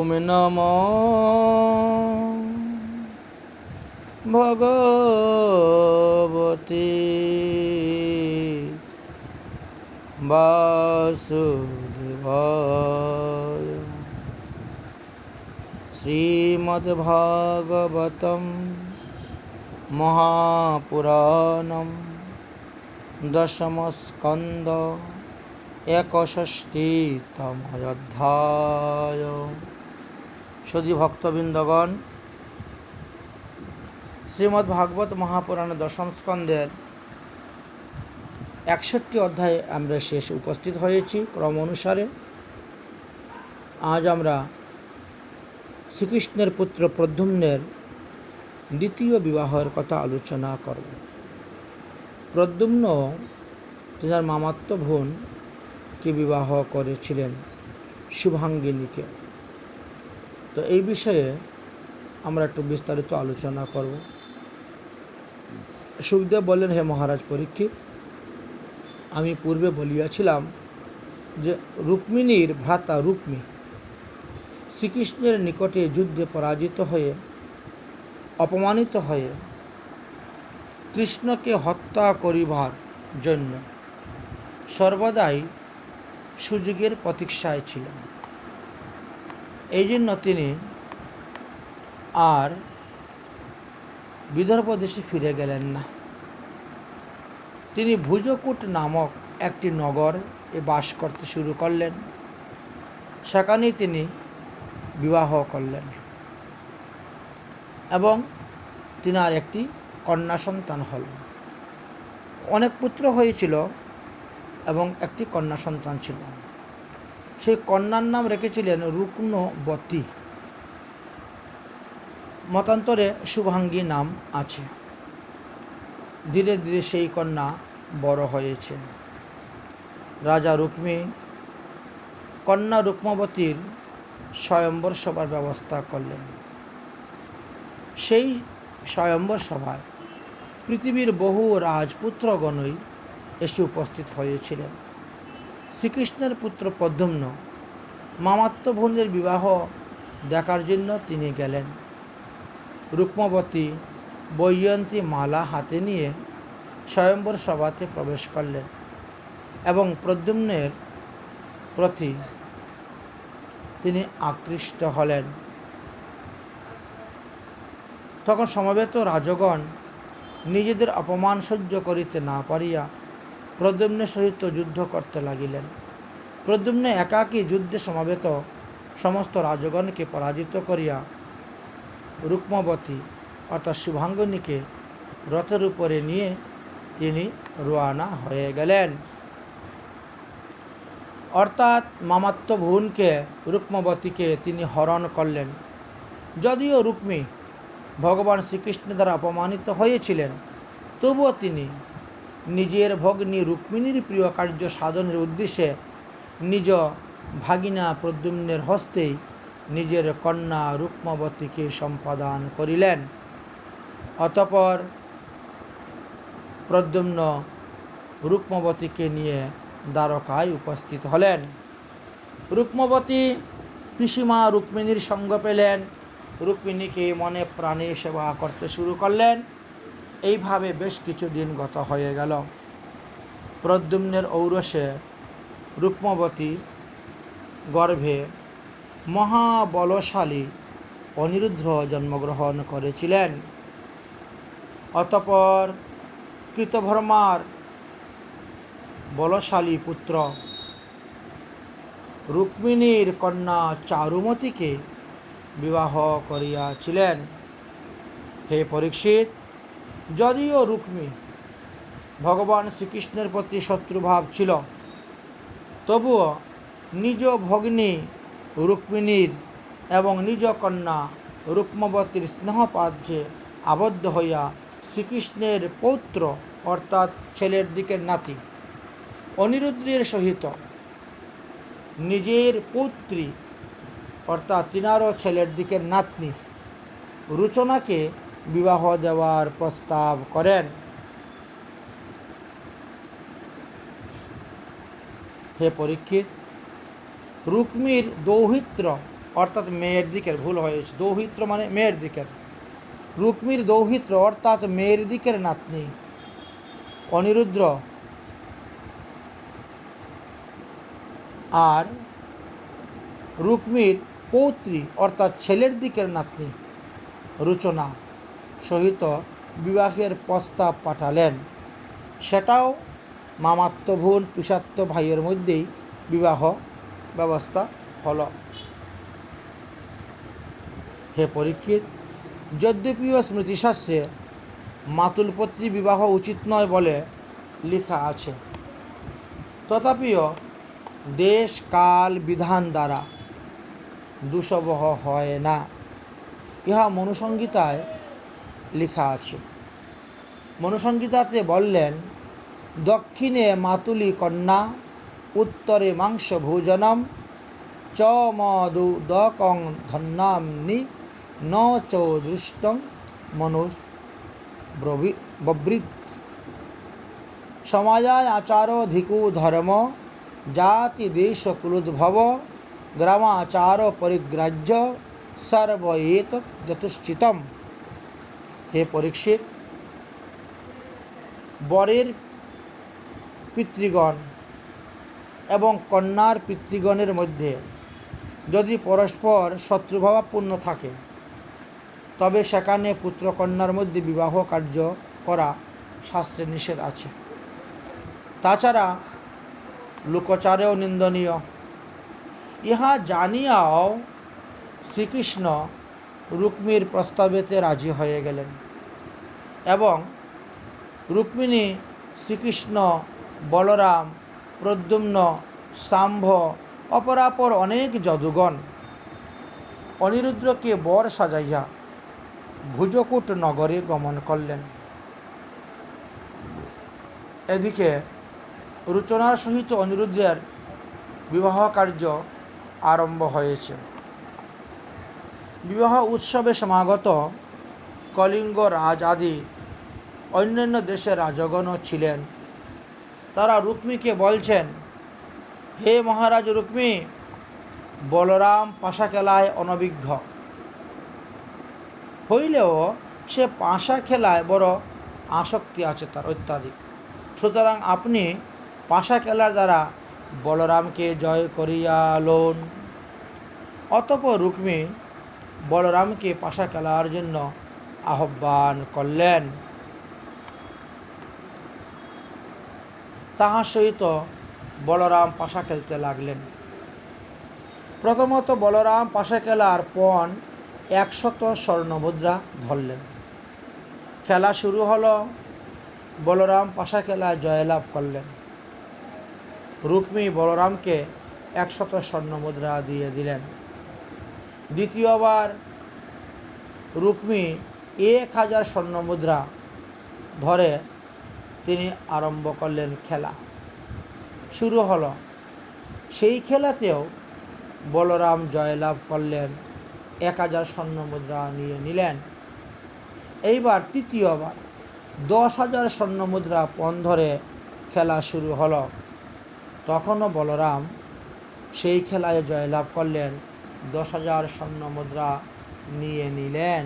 ওম নমো ভগবতে বাসুদেবায়। শ্রীমদ্ভাগবতম মহাপুরাণম দশম স্কন্দ একষষ্টিতম অধ্যায়। সদী ভক্তবৃন্দগণ, শ্রীমদ্ভাগবত মহাপুরাণের দশম স্কন্দের 61 অধ্যায়ে আমরা শেষ উপস্থিত হয়েছি। ক্রম অনুসারে আজ আমরা শ্রীকৃষ্ণের পুত্র প্রদ্যুম্নের দ্বিতীয় বিবাহের কথা আলোচনা করব। প্রদ্যুম্ন তেনার মামাতো বোনকে বিবাহ করেছিলেন, শুভাঙ্গিনীকে। তো এই বিষয়ে আমরা একটু বিস্তারিত আলোচনা করব। সুখদেব বললেন, হে মহারাজ পরীক্ষিত, আমি পূর্বে বলিয়াছিলাম যে রুক্মিণীর ভ্রাতা রুক্মী শ্রীকৃষ্ণের নিকটে যুদ্ধে পরাজিত হয়ে অপমানিত হয়ে কৃষ্ণকে হত্যা করিবার জন্য সর্বদাই সুযোগের প্রতীক্ষায় ছিলেন। এই জন্য তিনি আর বিদর্ভ দেশে ফিরে গেলেন না। তিনি ভুজকূট নামক একটি নগরে বাস করতে শুরু করলেন। সেখানেই তিনি বিবাহ করলেন এবং তিনার একটি কন্যা সন্তান হল। অনেক পুত্র হয়েছিল এবং একটি কন্যা সন্তান ছিল। সেই কন্যার নাম রেখেছিলেন রুক্মবতী। মতান্তরে শুভাঙ্গী নাম আছে। ধীরে ধীরে সেই কন্যা বড় হয়েছে। রাজা রুক্মী কন্যা রুক্মবতীর স্বয়ম্বর সভার ব্যবস্থা করলেন। সেই স্বয়ম্বর সভায় পৃথিবীর বহু রাজপুত্রগণই এসে উপস্থিত হয়েছিলেন। শ্রীকৃষ্ণের পুত্র প্রদ্যুম্ন মামাতো বোনের বিবাহ দেখার জন্য তিনি গেলেন। রুক্মবতী বৈজয়ন্তী মালা হাতে নিয়ে স্বয়ম্বর সভাতে প্রবেশ করলেন এবং প্রদ্যুম্নের প্রতি তিনি আকৃষ্ট হলেন। তখন সমবেত রাজগণ নিজেদের অপমান সহ্য করিতে না পারিয়া প্রদ্যুম্নের সহিত যুদ্ধ করতে লাগিলেন। প্রদ্যুম্ন একাকী যুদ্ধে সমবেত সমস্ত রাজগণকে পরাজিত করিয়া রুক্মবতী অর্থাৎ শুভাঙ্গিনীকে রথের উপরে নিয়ে তিনি রওনা হয়ে গেলেন। অর্থাৎ মামাতো বোনকে রুক্মবতীকে তিনি হরণ করলেন। যদিও রুক্মী ভগবান শ্রীকৃষ্ণের দ্বারা অপমানিত হয়েছিলেন, তবুও তিনি নিজের ভগ্নী রুক্মিণীর প্রিয় কার্য সাধনের উদ্দেশ্যে নিজ ভাগিনা প্রদ্যুম্নের হস্তেই নিজের কন্যা রুক্মবতীকে সম্পাদন করিলেন। অতঃপর প্রদ্যুম্ন রুক্মবতীকে নিয়ে দ্বারকায় উপস্থিত হলেন। রুক্মবতী পিসিমা রুক্মিণীর সঙ্গ পেলেন। রুক্মিণীকে মনে প্রাণে সেবা করতে শুরু করলেন। এইভাবে বেশ কিছুদিন গত হয়ে গেল। প্রদ্যুম্নের ঔরসে রুক্মবতী গর্ভে মহাবলশালী অনিরুদ্ধ জন্মগ্রহণ করেছিলেন। অতঃপর কৃতভর্মার বলশালী পুত্র রুক্মিণীর কন্যা চারুমতীকে বিবাহ করিয়াছিলেন। হে পরীক্ষিত, যদিও রুক্মী ভগবান শ্রীকৃষ্ণের প্রতি শত্রুভাব ছিল, তবুও নিজ ভগ্নী রুক্মিণীর এবং নিজ কন্যা রুক্মবতীর স্নেহপাদ্যে আবদ্ধ হইয়া শ্রীকৃষ্ণের পৌত্র অর্থাৎ ছেলের দিকের নাতি অনিরুদ্ধের সহিত নিজের পৌত্রী অর্থাৎ তিনারও ছেলের দিকের নাতনি রুচনাকে বিবাহ দেওয়ার প্রস্তাব করেন। হে পরীক্ষিত, রুক্মীর দৌহিত্র অর্থাৎ মেয়ের দিকের, ভুল হয়েছে, দৌহিত্র মানে মেয়ের দিকের। রুক্মির দৌহিত্র অর্থাৎ মেয়ের দিকের নাতনি অনিরুদ্র আর রুক্মির পৌত্রী অর্থাৎ ছেলের দিকের নাতনি রুচনা সহিত বিবাহের প্রস্তাব পাঠালেন। সেটাও মামাত্ম বোন পিসাত্ম ভাইয়ের মধ্যেই বিবাহ ব্যবস্থা হল। হে পরীক্ষিত, যদ্যপিও স্মৃতিশাস্ত্রে মাতুলপত্রী বিবাহ উচিত নয় বলে লেখা আছে, তথাপিও দেশ কাল বিধান দ্বারা দুঃসবহ হয় না, ইহা মনুসংহিতায় লেখা আছে। মনুসংহিতাতে বললেন, দক্ষিণে মাতুলি কন্যা, উত্তরে মাংস ভোজনম চ মদুদকং ধন্যাম্নি ন চ দৃষ্টং মনু বব্রীত। সমাজায় আচারধিকো ধর্ম, জাতি দেশ কুলোদ্ভব, গ্রামাচার পরিগ্রাহ্য সর্ব এতৎ যথোচিতম। হে পরীক্ষিত, বরের পিতৃগণ এবং কন্যার পিতৃগণের মধ্যে যদি পরস্পর শত্রুভাবাপন্ন থাকে, তবে সেখানে পুত্রকন্যার মধ্যে বিবাহ কার্য করা শাস্ত্রে নিষেধ আছে। তাছাড়া লোকচারেও নিন্দনীয়। ইহা জানিয়াও শ্রীকৃষ্ণ রুক্মির প্রস্তাবেতে রাজি হয়ে গেলেন এবং রুক্মিণী, শ্রীকৃষ্ণ, বলরাম, প্রদ্যুম্ন, শাম্ভ, অপরাপর অনেক যদুগণ অনিরুদ্রকে বর সাজাইয়া ভুজকূট নগরে গমন করলেন। এদিকে রুচনার সহিত অনিরুদ্ধের বিবাহ কার্য আরম্ভ হয়েছে। বিবাহ উৎসবে সমাগত কলিঙ্গ রাজ আদি অন্যান্য দেশের রাজগণও ছিলেন। তারা রুক্মিকে বলছেন, হে মহারাজ রুক্মি, বলরাম পাশা খেলায় অনভিজ্ঞ হইলেও সে পাশা খেলায় বড় আসক্তি আছে তার অত্যাধিক। সুতরাং আপনি পাশা খেলার দ্বারা বলরামকে জয় করিয়া লোন। অতঃপর রুক্মি বলরামকে পাশা খেলার জন্য আহ্বান করলেন। তাহার সহিত বলরাম পাশা খেলতে লাগলেন। প্রথমত বলরাম পাশা খেলার পণ 100 স্বর্ণমুদ্রা ধরলেন। খেলা শুরু হলো। বলরাম পাশা খেলায় জয়লাভ করলেন। রুক্মি বলরামকে 100 স্বর্ণমুদ্রা দিয়ে দিলেন। দ্বিতীয়বার রুক্মি 1000 স্বর্ণমুদ্রা ধরে তিনি আরম্ভ করলেন। খেলা শুরু হলো। সেই খেলাতেও বলরাম জয়লাভ করলেন, 1000 স্বর্ণমুদ্রা নিয়ে নিলেন। এইবার তৃতীয়বার 10,000 স্বর্ণমুদ্রা পণ ধরে খেলা শুরু হলো। তখনও বলরাম সেই খেলায় জয়লাভ করলেন, 10,000 স্বর্ণমুদ্রা নিয়ে নিলেন।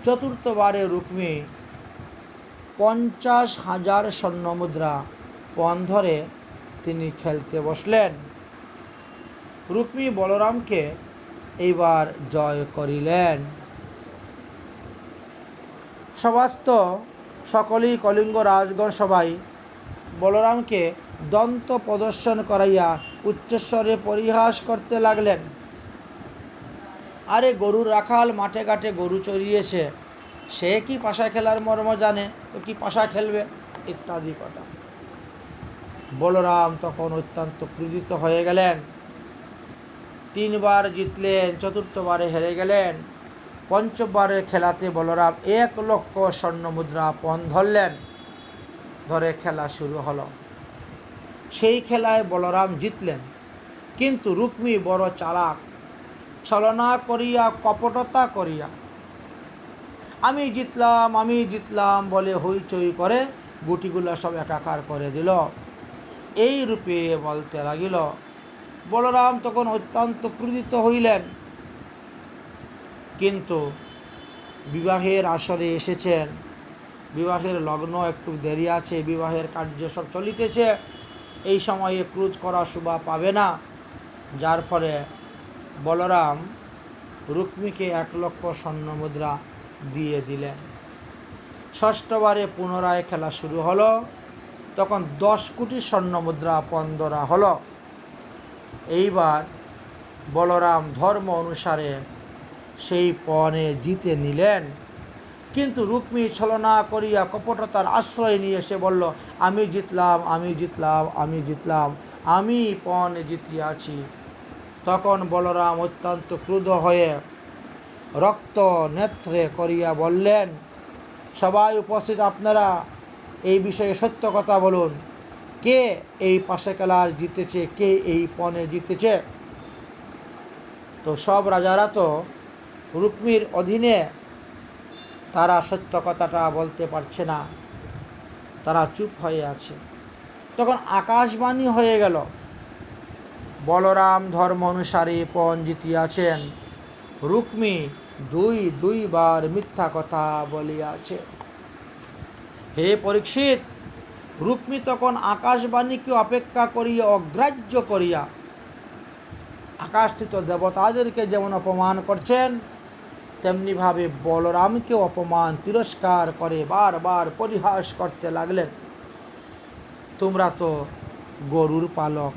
চতুর্থবারে রুক্মি 50,000 স্বর্ণমুদ্রা পণ ধরে তিনি খেলতে বসলেন। রুক্মি বলরামকে এইবার জয় করিলেন। সভাস্থ সকলেই কলিঙ্গ রাজগণ সবাই বলরামকে দন্ত প্রদর্শন করাইয়া উচ্চস্বরে পরিহাস করতে লাগলেন। আরে গরুর রাখাল মাঠে ঘাটে গরু চড়িয়েছে, সে কি পাশা খেলার মর্ম জানে? তো কি পাশা খেলবে? ইত্যাদি কথা। বলরাম তখন অত্যন্ত ক্রোধিত হয়ে গেলেন। 3 বার জিতলেন, চতুর্থবারে হেরে গেলেন। পঞ্চমবারের খেলাতে বলরাম 1,00,000 স্বর্ণমুদ্রা পণ ধরলেন। ধরে খেলা শুরু হলো। সেই খেলায় বলরাম জিতলেন, কিন্তু রুক্মি বড় চালাক। ছলনা করিয়া, কপটতা করিয়া আমি জিতলাম বলে হইচই করে গুটিগুলা সব একাকার করে দিল। এই রূপে বলতে লাগিল। বলরাম তখন অত্যন্ত ক্রোধিত হইলেন। কিন্তু বিবাহের আসরে এসেছেন, বিবাহের লগ্ন একটু দেরি আছে, বিবাহের কার্য সব চলিতেছে, এই সময়ে ক্রোধ করা শোভা পাবে না। যার ফলে বলরাম রুক্মিণীকে 1,00,000 স্বর্ণমুদ্রা দিয়ে দিলেন। ষষ্ঠবারে পুনরায় খেলা শুরু হলো, তখন 10 কোটি স্বর্ণমুদ্রা পণ ধরা হলো। এইবার বলরাম ধর্ম অনুসারে সেই পণে জিতে নিলেন। কিন্তু রুক্মিণী ছলনা করিয়া কপটতার আশ্রয় নিয়ে এসে বলল, আমি জিতলাম, আমি জিতলাম, আমি জিতলাম, আমি পণ জিতিয়াছি। তখন বলরাম অত্যন্ত ক্রুদ্ধ হয়ে রক্ত নেত্রে করিয়া বললেন, সবাই উপস্থিত আপনারা এই বিষয়ে সত্য কথা বলুন, কে এই পাশে খেলার জিতেছে, কে এই পণে জিতেছে। তো সব রাজারা তো রুক্মিণীর অধীনে, তারা সত্য কথাটা বলতে পারছে না, তারা চুপ হয়ে আছে। তখন আকাশবাণী হয়ে গেল, বলরাম ধর্ম অনুসারে পণ জিতিয়াছেন, রুক্মিণী দুইবার মিথ্যা কথা বলিয়াছে। হে পরীক্ষিত, রুক্মিণী তখন আকাশবাণীকে অপেক্ষা করিয়া অগ্রাহ্য করিয়া আকাশস্থিত দেবতাদেরকে যেমন অপমান করছেন, তেমনিভাবে বলরামকে অপমান তিরস্কার করে বারবার পরিহাস করতে লাগলেন। তোমরা তো গরুর পালক,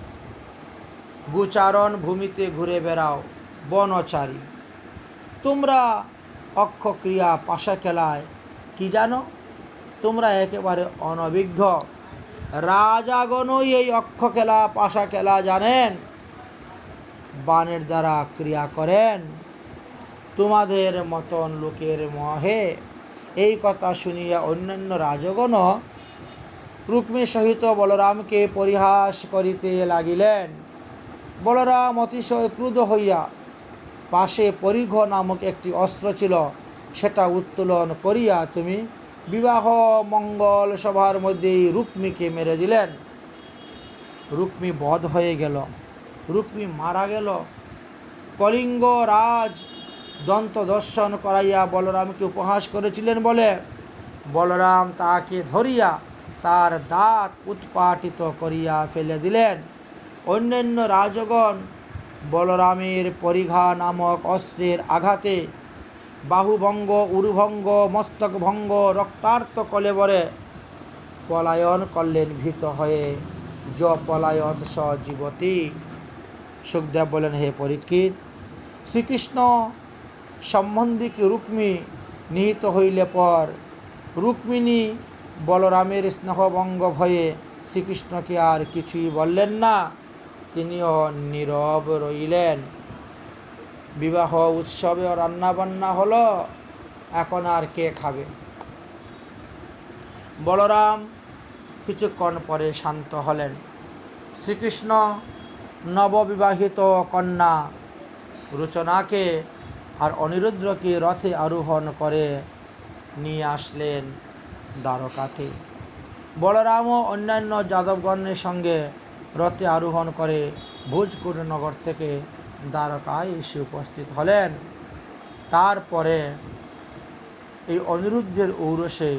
গোচারণ ভূমিতে ঘুরে বেড়াও, বনচারী, তোমরা অক্ষক্রিয়া পাশা খেলায় কি জানো? তোমরা একেবারে অনভিজ্ঞ। রাজাগণই এই অক্ষ খেলা পাশা খেলা জানেন, বাণের দ্বারা ক্রিয়া করেন। তোমাদের মতন লোকের মহে এই কথা শুনিয়া অন্যান্য রাজগণ রুক্মিণীর সহিত বলরামকে পরিহাস করিতে লাগিলেন। বলরাম অতিশয় ক্রুদ্ধ হইয়া পাশে পরিঘ নামক একটি অস্ত্র ছিল, সেটা উত্তোলন করিয়া তুমি বিবাহ মঙ্গল সভার মধ্যেই রুক্মিণীকে মেরে দিলেন। রুক্মিণী বধ হয়ে গেল, রুক্মিণী মারা গেল। কলিঙ্গ রাজ দন্ত দর্শন করাইয়া বলরামকে উপহাস করেছিলেন বলে বলরাম তাকে ধরিয়া তার দাঁত উৎপাটিত করিয়া ফেলে দিলেন। অন্যান্য রাজগণ বলরামের পরিঘা নামক অস্ত্রের আঘাতে বাহুভঙ্গ, উরুভঙ্গ, মস্তকভঙ্গ, রক্তার্ত কলেবরে পলায়ন করলেন ভীত হয়ে। য পলায়ত স জীবতি। সুখদেব বলেন, হে পরীক্ষিত, শ্রীকৃষ্ণ সম্বন্ধীকে রুক্মিণী নিহিত হইলে পর রুক্মিণী বলরামের স্নেহভঙ্গ ভয়ে শ্রীকৃষ্ণকে আর কিছুই বললেন না, তিনিও নীরব রইলেন। বিবাহ উৎসবে রান্নাবান্না হলো, এখন আর কে খাবে? বলরাম কিছুক্ষণ পরে শান্ত হলেন। শ্রীকৃষ্ণ নববিবাহিত কন্যা রচনাকে আর অনিরুদ্ধকে রথে আরোহণ করে নিয়ে আসলেন দ্বারকাতে। বলরাম ও অন্যান্য যাদবগণের সঙ্গে রথে আরোহণ করে ভোজপুর নগর থেকে দ্বারকায় এসে উপস্থিত হলেন। তারপরে এই অনিরুদ্ধের ঔরসে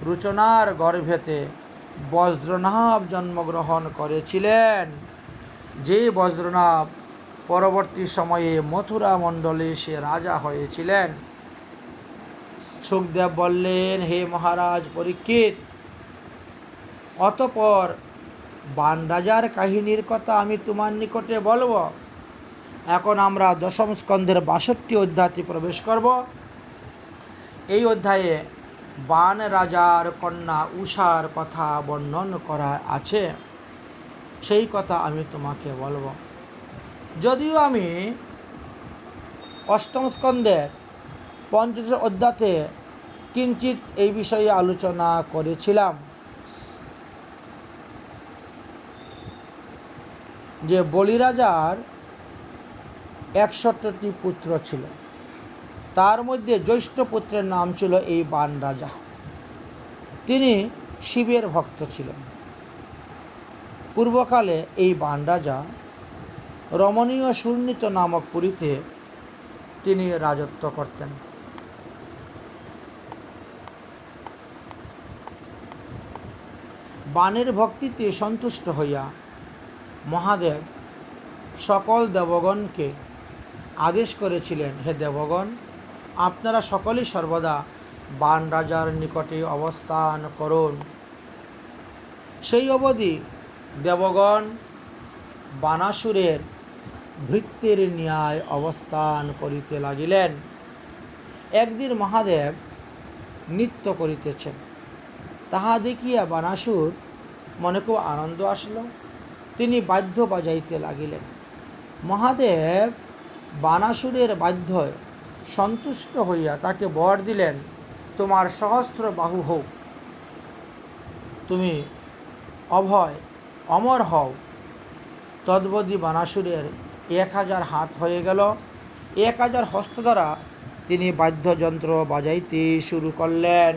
রচনার গর্ভেতে বজ্রনাভ জন্মগ্রহণ করেছিলেন, যে বজ্রনাভ পরবর্তী সময়ে মথুরা মণ্ডলে সে রাজা হয়েছিলেন। সুখদেব বললেন, হে মহারাজ পরীক্ষিত, অতঃপর বান রাজার কাহিনীর কথা আমি তোমার নিকটে বলব। এখন আমরা দশম স্কন্ধের 62 অধ্যায়তে প্রবেশ করব। এই অধ্যায়ে বান রাজার কন্যা উষার কথা বর্ণন করা আছে, সেই কথা আমি তোমাকে বলব। যদিও আমি অষ্টম স্কন্ধের 50 অধ্যায়তে কিঞ্চিত এই বিষয়ে আলোচনা করেছিলাম যে বলিরাজার 61টি পুত্র ছিল, তার মধ্যে জ্যৈষ্ঠ পুত্রের নাম ছিল এই বান রাজা। তিনি শিবের ভক্ত ছিলেন। পূর্বকালে এই বান রাজা রমণীয় সুর্ণিত নামক পুরীতে তিনি রাজত্ব করতেন। বাণের ভক্তিতে সন্তুষ্ট হইয়া মহাদেব সকল দেবগণকে আদেশ করেছিলেন, হে দেবগণ, আপনারা সকলেই সর্বদা বাণ রাজার নিকটে অবস্থান করুন। সেই অবধি দেবগণ বাণাসুরের ভৃত্যের ন্যায় অবস্থান করিতে লাগিলেন। একদিন মহাদেব নৃত্য করিতেছেন, তাহা দেখিয়া বাণাসুর মনে খুব আনন্দ আসল। তিনি বাদ্য বাজাইতে লাগিলেন। মহাদেব বাণাসুরের বাদ্যয় সন্তুষ্ট হইয়া তাকে বর দিলেন, তোমার সহস্র বাহু হোক, তুমি অভয় অমর হও। তদ্বদি বাণাসুরের 1000 হাত হয়ে গেল। 1000 হস্ত দ্বারা তিনি বাদ্যযন্ত্র বাজাইতে শুরু করলেন।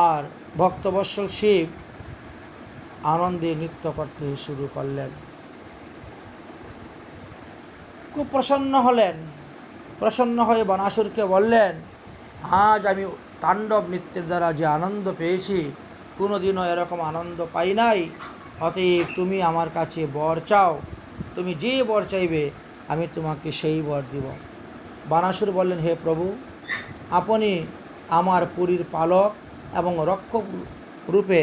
আর ভক্তবৎসল শিব আনন্দে নৃত্য করতে শুরু করলেন। খুব প্রসন্ন হলেন। প্রসন্ন হয়ে বাণাসুরকে বললেন, আজ আমি তাণ্ডব নৃত্যের দ্বারা যে আনন্দ পেয়েছি, কোনোদিনও এরকম আনন্দ পাই নাই। অতএব তুমি আমার কাছে বর চাও, তুমি যে বর চাইবে আমি তোমাকে সেই বর দিব। বাণাসুর বললেন, হে প্রভু, আপনি আমার পুরীর পালক এবং রক্ষক রূপে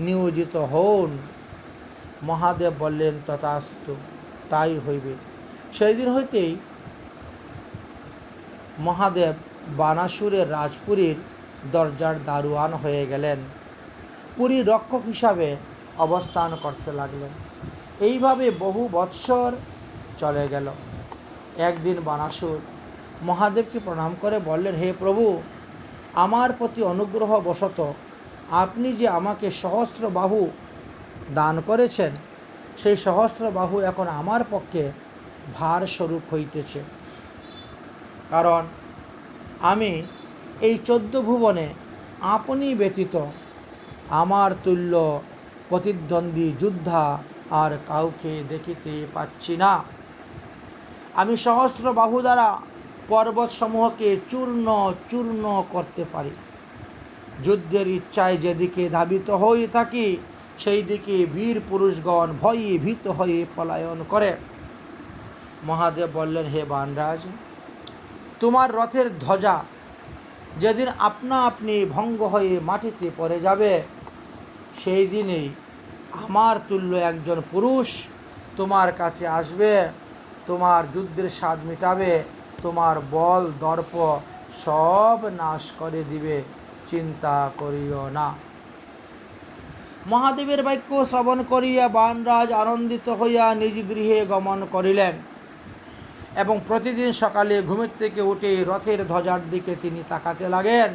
নিয়োজিত হন। মহাদেব বললেন, তথাস্তু, তাই হইবে। সেই দিন হইতেই মহাদেব বাণাসুরের রাজপুরীর দরজার দারোয়ান হয়ে গেলেন, পুরীর রক্ষক হিসাবে অবস্থান করতে লাগলেন। এইভাবে বহু বৎসর চলে গেল। একদিন বাণাসুর মহাদেবকে প্রণাম করে বললেন, হে প্রভু, আমার প্রতি অনুগ্রহ বশত আপনি যে আমাকে সহস্র বাহু দান করেছেন, সেই সহস্র বাহু এখন আমার পক্ষে ভার স্বরূপ হইতেছে। কারণ আমি এই 14 ভুবনে আপনি ব্যতীত আমার তুল্য প্রতিদ্বন্দ্বী যোদ্ধা আর কাউকে দেখিতে পাচ্ছি না। আমি সহস্র বাহু দ্বারা পর্বতসমূহকে চূর্ণ চূর্ণ করতে পারি। যুদ্ধের ইচ্ছায় যেদিকে ধাবিত হয়ে থাকি, সেই দিকে বীর পুরুষগণ ভয়ে ভীত হয়ে পলায়ন করে। মহাদেব বললেন, হে বাণরাজ, তোমার রথের ধ্বজা যেদিন আপনা আপনি ভঙ্গ হয়ে মাটিতে পড়ে যাবে, সেই দিনেই আমার তুল্য একজন পুরুষ তোমার কাছে আসবে, তোমার যুদ্ধের স্বাদ মিটাবে, তোমার বল দর্প সব নাশ করে দিবে, চিন্তা করিও না। মহাদেবের বাক্য শ্রবণ করিয়া বাণরাজ আনন্দিত হইয়া নিজ গৃহে গমন করিলেন এবং প্রতিদিন সকালে ঘুমের থেকে উঠে রথের ধ্বজার দিকে তিনি তাকাতে লাগেন।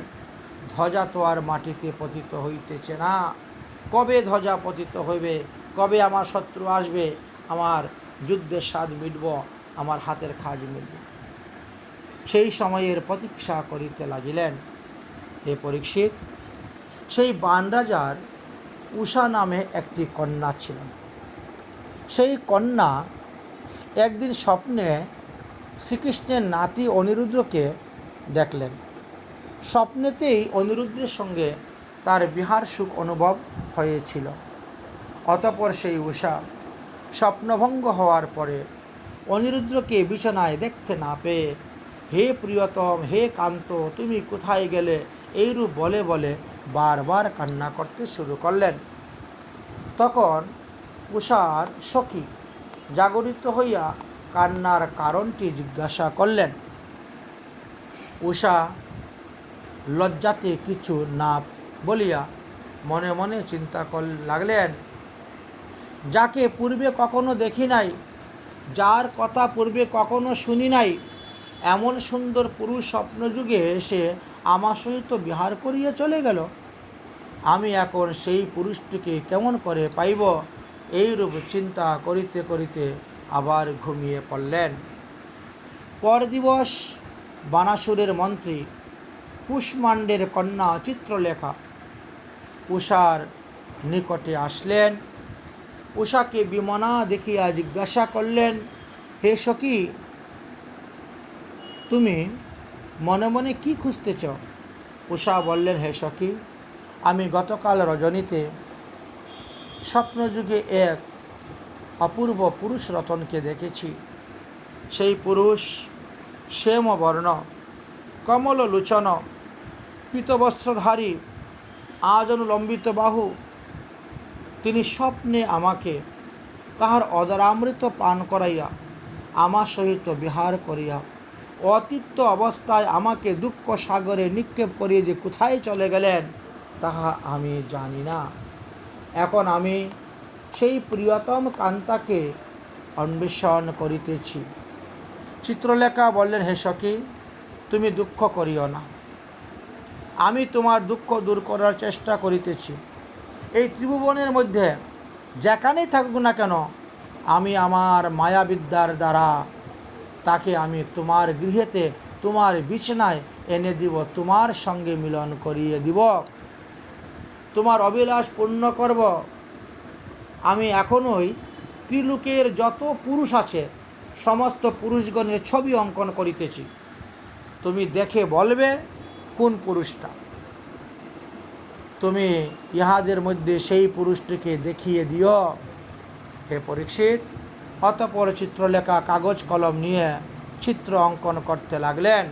ধ্বজা তো আর মাটিতে পতিত হইতেছে না। কবে ধ্বজা পতিত হইবে, কবে আমার শত্রু আসবে, আমার যুদ্ধের স্বাদ মিটব, আমার হাতের খাজ মিটবে, সেই সময়ের প্রতীক্ষা করিতে লাগিলেন। হে পরীক্ষিত, সেই বাণরাজার উষা নামে একটি কন্যা ছিল। সেই কন্যা একদিন স্বপ্নে শ্রীকৃষ্ণের নাতি অনিরুদ্ধকে দেখলেন। স্বপ্নেতেই অনিরুদ্ধের সঙ্গে তার বিহার সুখ অনুভব হয়েছিল। অতঃপর সেই উষা স্বপ্নভঙ্গ হওয়ার পরে অনিরুদ্ধকে বিছানায় দেখতে না পেয়ে, হে প্রিয়তম, হে কান্ত, তুমি কোথায় গেলে, এইরূপ বলে বলে বারবার কান্না করতে শুরু করলেন। তখন উষার সখী জাগরিত হইয়া কান্নার কারণটি জিজ্ঞাসা করলেন। উষা লজ্জাতে কিছু না বলিয়া মনে মনে চিন্তা লাগলেন, যাকে পূর্বে কখনো দেখি নাই, যার কথা পূর্বে কখনো শুনি নাই, এমন সুন্দর পুরুষ স্বপ্নযুগে এসে আমার সহিত বিহার করিয়া চলে গেল। আমি এখন সেই পুরুষটিকে কেমন করে পাইব, এইরূপ চিন্তা করিতে করিতে আবার ঘুমিয়ে পড়লেন। পর দিবস বাণাসুরের মন্ত্রী কুষ্মাণ্ডের কন্যা চিত্রলেখা উষার নিকটে আসলেন। উষাকে বিমনা দেখিয়া জিজ্ঞাসা করলেন, হে সখী, তুমি মনে মনে কি খুঁজতেছ? উষা বললেন, হে সখী, আমি গতকাল রজনীতে স্বপ্নযুগে এক অপূর্ব পুরুষ রতনকে দেখেছি। সেই পুরুষ শ্যামবর্ণ, কমল লোচন, পীতবস্ত্রধারী, আজনুলম্বিত বাহু। তিনি স্বপ্নে আমাকে তাহার অদরামৃত পান করাইয়া আমার সহিত বিহার করিয়া অতৃপ্ত অবস্থায় আমাকে দুঃখ সাগরে নিক্ষেপ করিয়ে যে কোথায় চলে গেলেন তাহা আমি জানি না। এখন আমি সেই প্রিয়তম কান্তাকে অন্বেষণ করিতেছি। চিত্রলেখা বললেন, হে সখী, তুমি দুঃখ করিও না, আমি তোমার দুঃখ দূর করার চেষ্টা করিতেছি। এই ত্রিভুবনের মধ্যে যেখানেই থাকুক না কেন, আমি আমার মায়াবিদ্যার দ্বারা তাকে আমি তোমার গৃহেতে, তোমার বিছানায় এনে দিব, তোমার সঙ্গে মিলন করিয়ে দিব, তোমার অভিলাষ পূর্ণ করব। আমি এখনই ত্রিলোকের যত পুরুষ আছে সমস্ত পুরুষগণের ছবি অঙ্কন করিতেছি। তুমি দেখে বলবে কোন পুরুষটা। তুমি ইহাদের মধ্যে সেই পুরুষটিকে দেখিয়ে দিও, হে পরীক্ষিত। অতঃপর চিত্রলেখা কাগজ কলম নিয়ে চিত্র অঙ্কন করতে লাগলেন।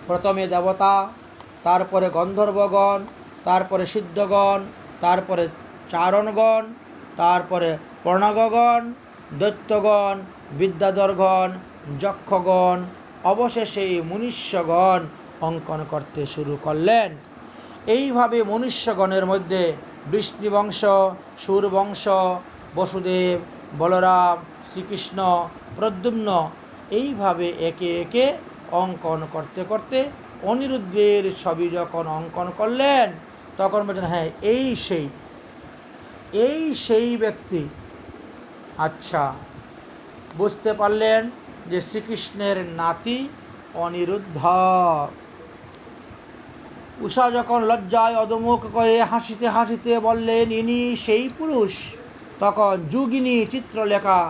প্রথমে দেবতা, তারপরে গন্ধর্বগণ, তারপরে সিদ্ধগণ, তারপরে চারণগণ, তারপরে প্রণগগণ, দৈত্যগণ, বিদ্যাধরগণ, যক্ষগণ, অবশেষে মনুষ্যগণ অঙ্কন করতে শুরু করলেন। এইভাবে মনুষ্যগণের মধ্যে বৃষ্ণিবংশ, সুরবংশ, বসুদেব, বলরাম, শ্রীকৃষ্ণ, প্রদ্যুম্ন, এইভাবে একে একে অঙ্কন করতে করতে অনিরুদ্ধের ছবি যখন অঙ্কন করলেন তখন বলছেন, হ্যাঁ, এই সেই ব্যক্তি। আচ্ছা, বুঝতে পারলেন যে শ্রীকৃষ্ণের নাতি অনিরুদ্ধ। উষা যখন লজ্জায় অধমুখ করে হাসিতে হাসিতে বললেন, ইনি সেই পুরুষ, তখন যোগিনী চিত্রলেখা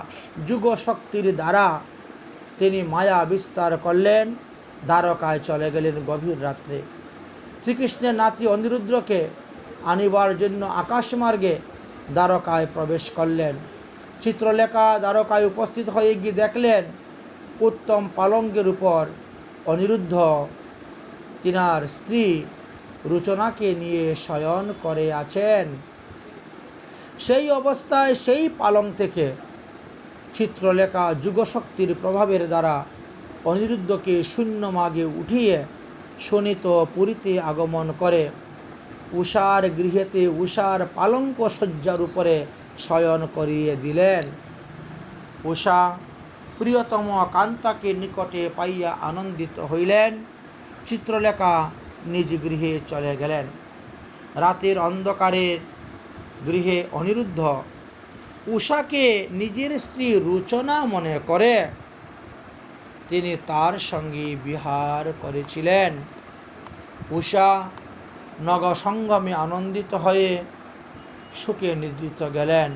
যুগশক্তির দ্বারা তিনি মায়া বিস্তার করলেন, দ্বারকায় চলে গেলেন গভীর রাত্রে। শ্রীকৃষ্ণের নাতি অনিরুদ্ধকে আনিবার জন্য আকাশমার্গে দ্বারকায় প্রবেশ করলেন। চিত্রলেখা দ্বারকায় উপস্থিত হয়ে গিয়ে দেখলেন উত্তম পালঙ্কের উপর অনিরুদ্ধ তিনার স্ত্রী রুচনাকে নিয়ে শয়ন করে আছেন। সেই অবস্থায় সেই পালঙ্ক থেকে চিত্রলেখা যুগশক্তির প্রভাবের দ্বারা অনিরুদ্ধকে শূন্য মাগে উঠিয়ে শোণিত পুরীতে আগমন করে উষার গৃহেতে উষার পালঙ্ক শয্যার উপরে শয়ন করিয়ে দিলেন। উষা প্রিয়তম কান্তাকে নিকটে পাইয়া আনন্দিত হইলেন। চিত্রলেখা নিজ গৃহে চলে গেলেন। রাতের অন্ধকারে গৃহে অনিরুদ্ধ উষাকে নিজের স্ত্রী রুচনা মনে করে তিনি তার সঙ্গে বিহার করেছিলেন। উষা নগসঙ্গমে আনন্দিত হয়ে সুখে নিদ্রিত গেলেন।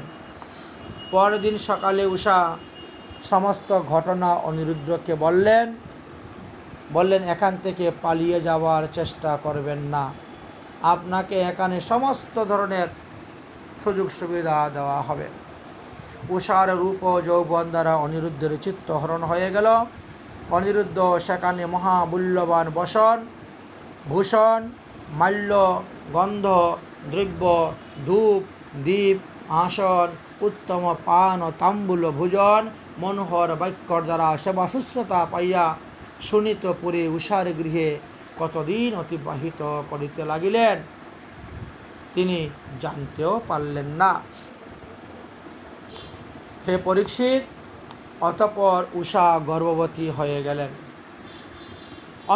পরদিন সকালে উষা সমস্ত ঘটনা অনিরুদ্ধকে বললেন, এখান থেকে পালিয়ে যাওয়ার চেষ্টা করবেন না, আপনাকে এখানে সমস্ত ধরনের সুযোগ সুবিধা দেওয়া হবে। উষার রূপ ও যৌবন দ্বারা অনিরুদ্ধের চিত্ত হরণ হয়ে গেল। অনিরুদ্ধ সেখানে মহামূল্যবান বসন, ভূষণ, মাল্য, গন্ধ, দ্রব্য, ধূপ, দীপ, আসন, উত্তম পান ও তাম্বুল ভোজন, মনোহর বাক্যর দ্বারা সেবা শুশ্রূষা পাইয়া শোণিতপুরে উষার গৃহে কতদিন অতিবাহিত করিতে লাগিলেন তিনি জানতেও পারলেন না। হে পরীক্ষিত, অতঃপর উষা গর্ভবতী হয়ে গেলেন।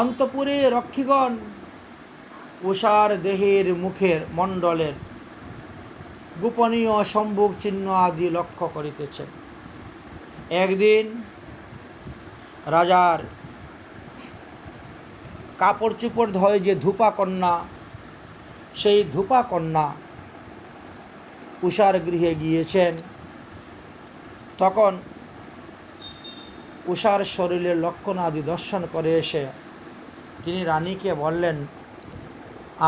অন্তঃপুরে রক্ষীগণ উষার দেহের মুখের মণ্ডলের গোপনীয় সম্ভোগ চিহ্ন আদি লক্ষ্য করিতেছেন। একদিন রাজার কাপড় চোপড় ধোয় যে ধূপা কন্যা, সেই ধূপা কন্যা উষার গৃহে গিয়েছেন। তখন উষার শরীরের লক্ষণ আদি দর্শন করে এসে তিনি রানীকে বললেন,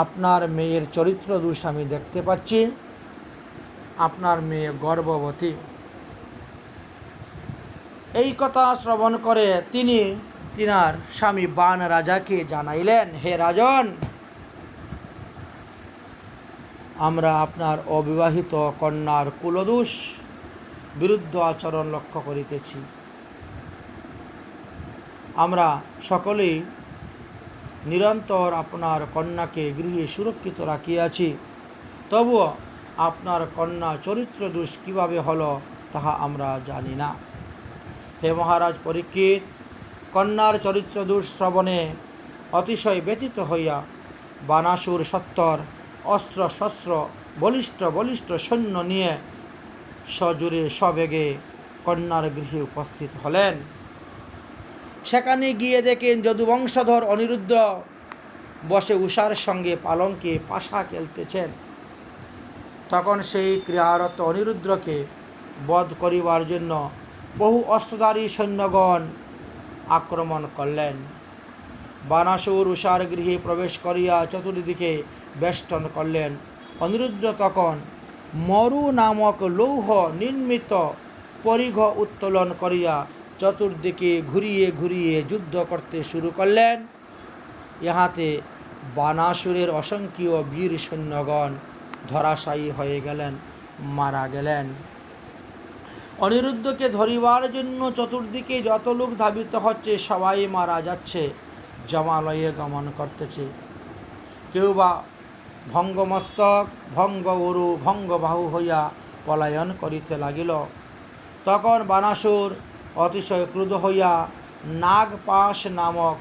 আপনার মেয়ের চরিত্র দোষ আমি দেখতে পাচ্ছি, আপনার মেয়ে গর্ভবতী। এই কথা শ্রবণ করে তিনি তিনার স্বামী বান রাজাকে জানাইলেন, হে রাজন, আমরা আপনার অবিবাহিত কন্যার কুলদোষ বিরুদ্ধ আচরণ লক্ষ্য করিতেছি। আমরা সকলেই নিরন্তর আপনার কন্যাকে গৃহে সুরক্ষিত রাখিয়াছি, তবুও আপনার কন্যা চরিত্র দোষ কীভাবে হলো তাহা আমরা জানি না। হে মহারাজ পরীক্ষিত, কন্যার চরিত্র দোষ শ্রবণে অতিশয় ব্যথিত হইয়া বানাসুর সত্তর অস্ত্র শস্ত্র বলিষ্ঠ বলিষ্ঠ সৈন্য নিয়ে সজোরে সবেগে কন্যার গৃহে উপস্থিত হলেন। সেখানে গিয়ে দেখেন যদুবংশধর অনিরুদ্ধ বসে উষার সঙ্গে পালঙ্কে পাশা খেলতেছেন। তখন সেই ক্রিয়ারত অনিরুদ্ধকে বধ করিবার জন্য বহু অস্ত্রধারী সৈন্যগণ আক্রমণ করলেন। বানাসুর উষার গৃহে প্রবেশ করিয়া চতুর্দিকে বেষ্টন করলেন। অনিরুদ্ধ তখন মরু নামক লৌহ নির্মিত পরিঘ উত্তোলন করিয়া চতুর্দিকে ঘুরিয়ে ঘুরিয়ে যুদ্ধ করতে শুরু করলেন। ইহাতে বানাসুরের অসংখ্য বীর সৈন্যগণ ধরাশায়ী হয়ে গেলেন, মারা গেলেন। অনিরুদ্ধকে ধরিবার জন্য চতুর্দিকে যত লোক ধাবিত হচ্ছে, সবাই মারা যাচ্ছে, জমালয়ে গমন করতেছে। কেউ বা ভঙ্গমস্তক, ভঙ্গ উরু, ভঙ্গবাহু হইয়া পলায়ন করিতে লাগিল। তখন বানাসুর অতিশয় ক্রুদ্ধ হইয়া নাগপাশ নামক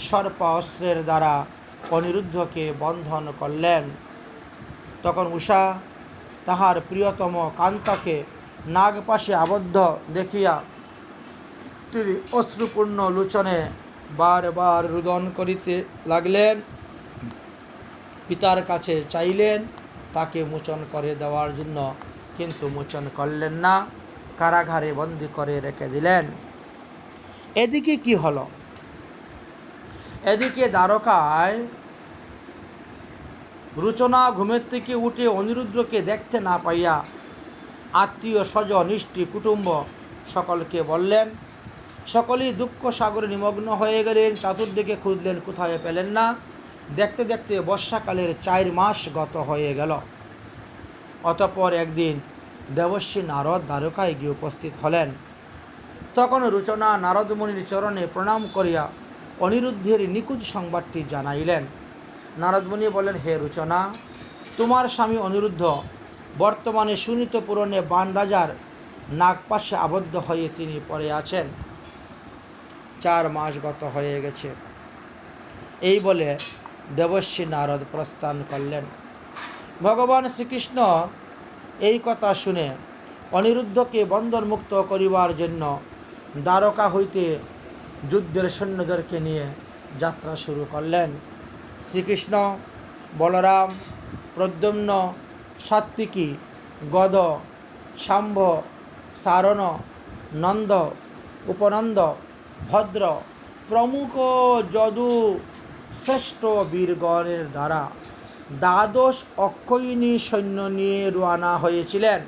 সর্প অস্ত্রের দ্বারা অনিরুদ্ধকে বন্ধন করলেন। তখন উষা তাহার প্রিয়তম কান্তকে নাগপাশে আবদ্ধ দেখিয়া তিনি অশ্রুপূর্ণ লোচনে বারবার রুদন করিতে লাগলেন। পিতার কাছে চাইলেন তাকে মোচন করে দেওয়ার জন্য, কিন্তু মোচন করলেন না, কারাগারে বন্দী করে রেখে দিলেন। এদিকে কি হলো? এদিকে দ্বারকায় রুচনা ঘুমের থেকে উঠে অনিরুদ্ধকে দেখতে না পাইয়া আত্মীয় স্বজন ইষ্টি কুটুম্ব সকলকে বললেন। সকলেই দুঃখ সাগরে নিমগ্ন হয়ে গেলেন। চতুর্দিকে খুঁজলেন, কোথায় পেলেন না। দেখতে দেখতে বর্ষাকালের 4 মাস গত হয়ে গেল। অতঃপর একদিন দেবর্ষী নারদ দ্বারকায় গিয়ে উপস্থিত হলেন। তখন রুচনা নারদমুনির চরণে প্রণাম করিয়া অনিরুদ্ধের নিকুঞ্জ সংবাদটি জানাইলেন। নারদমুনি বলেন, হে রুচনা, তোমার স্বামী অনিরুদ্ধ বর্তমানে সুনীতপুরণে বান রাজার নাগপাশে আবদ্ধ হয়ে তিনি পড়ে আছেন। 4 মাস গত হয়ে গেছে। এই বলে দেবর্ষী নারদ প্রস্থান করলেন। ভগবান শ্রীকৃষ্ণ এই কথা শুনে অনিরুদ্ধকে বন্ধনমুক্ত করিবার জন্য দ্বারকা হইতে যুদ্ধের সৈন্যদেরকে নিয়ে যাত্রা শুরু করলেন। শ্রীকৃষ্ণ, বলরাম, প্রদ্যুম্ন, সাত্বিকী, গদ, শাম্ভ, সারণ, নন্দ, উপনন্দ, ভদ্র প্রমুখ যদু শ্রেষ্ঠ বীরগণের দ্বারা 12 অক্ষয়িনী সৈন্য নিয়ে রওনা হয়েছিলেন।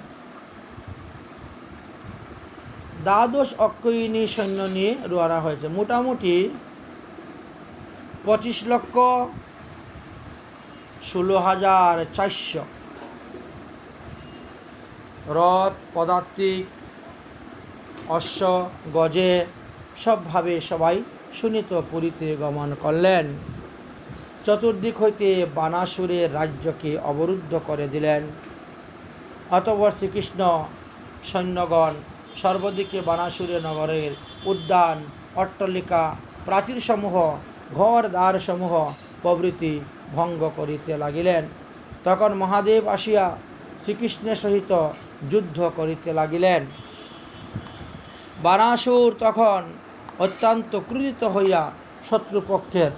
12 অক্ষয়িনী সৈন্য নিয়ে রওনা হয়েছে। মোটামুটি 25,16,400 রথ, পদাতিক, অশ্ব, গজে সবভাবে সবাই সুনীতপুরীতে গমন করলেন। চতুর্দিক হইতে বানাসুরের রাজ্যকে অবরুদ্ধ করে দিলেন। অতঃপর শ্রীকৃষ্ণ সৈন্যগণ সর্বদিকে বানাসুরের নগরের উদ্যান, অট্টালিকা, প্রাচীরসমূহ, ঘর দ্বারসমূহ প্রভৃতি ভঙ্গ করিতে লাগিলেন। তখন মহাদেব আসিয়া শ্রীকৃষ্ণের সহিত যুদ্ধ করিতে লাগিলেন। বানাসুর তখন অত্যন্ত ক্রোধিত হইয়া শত্রুপক্ষের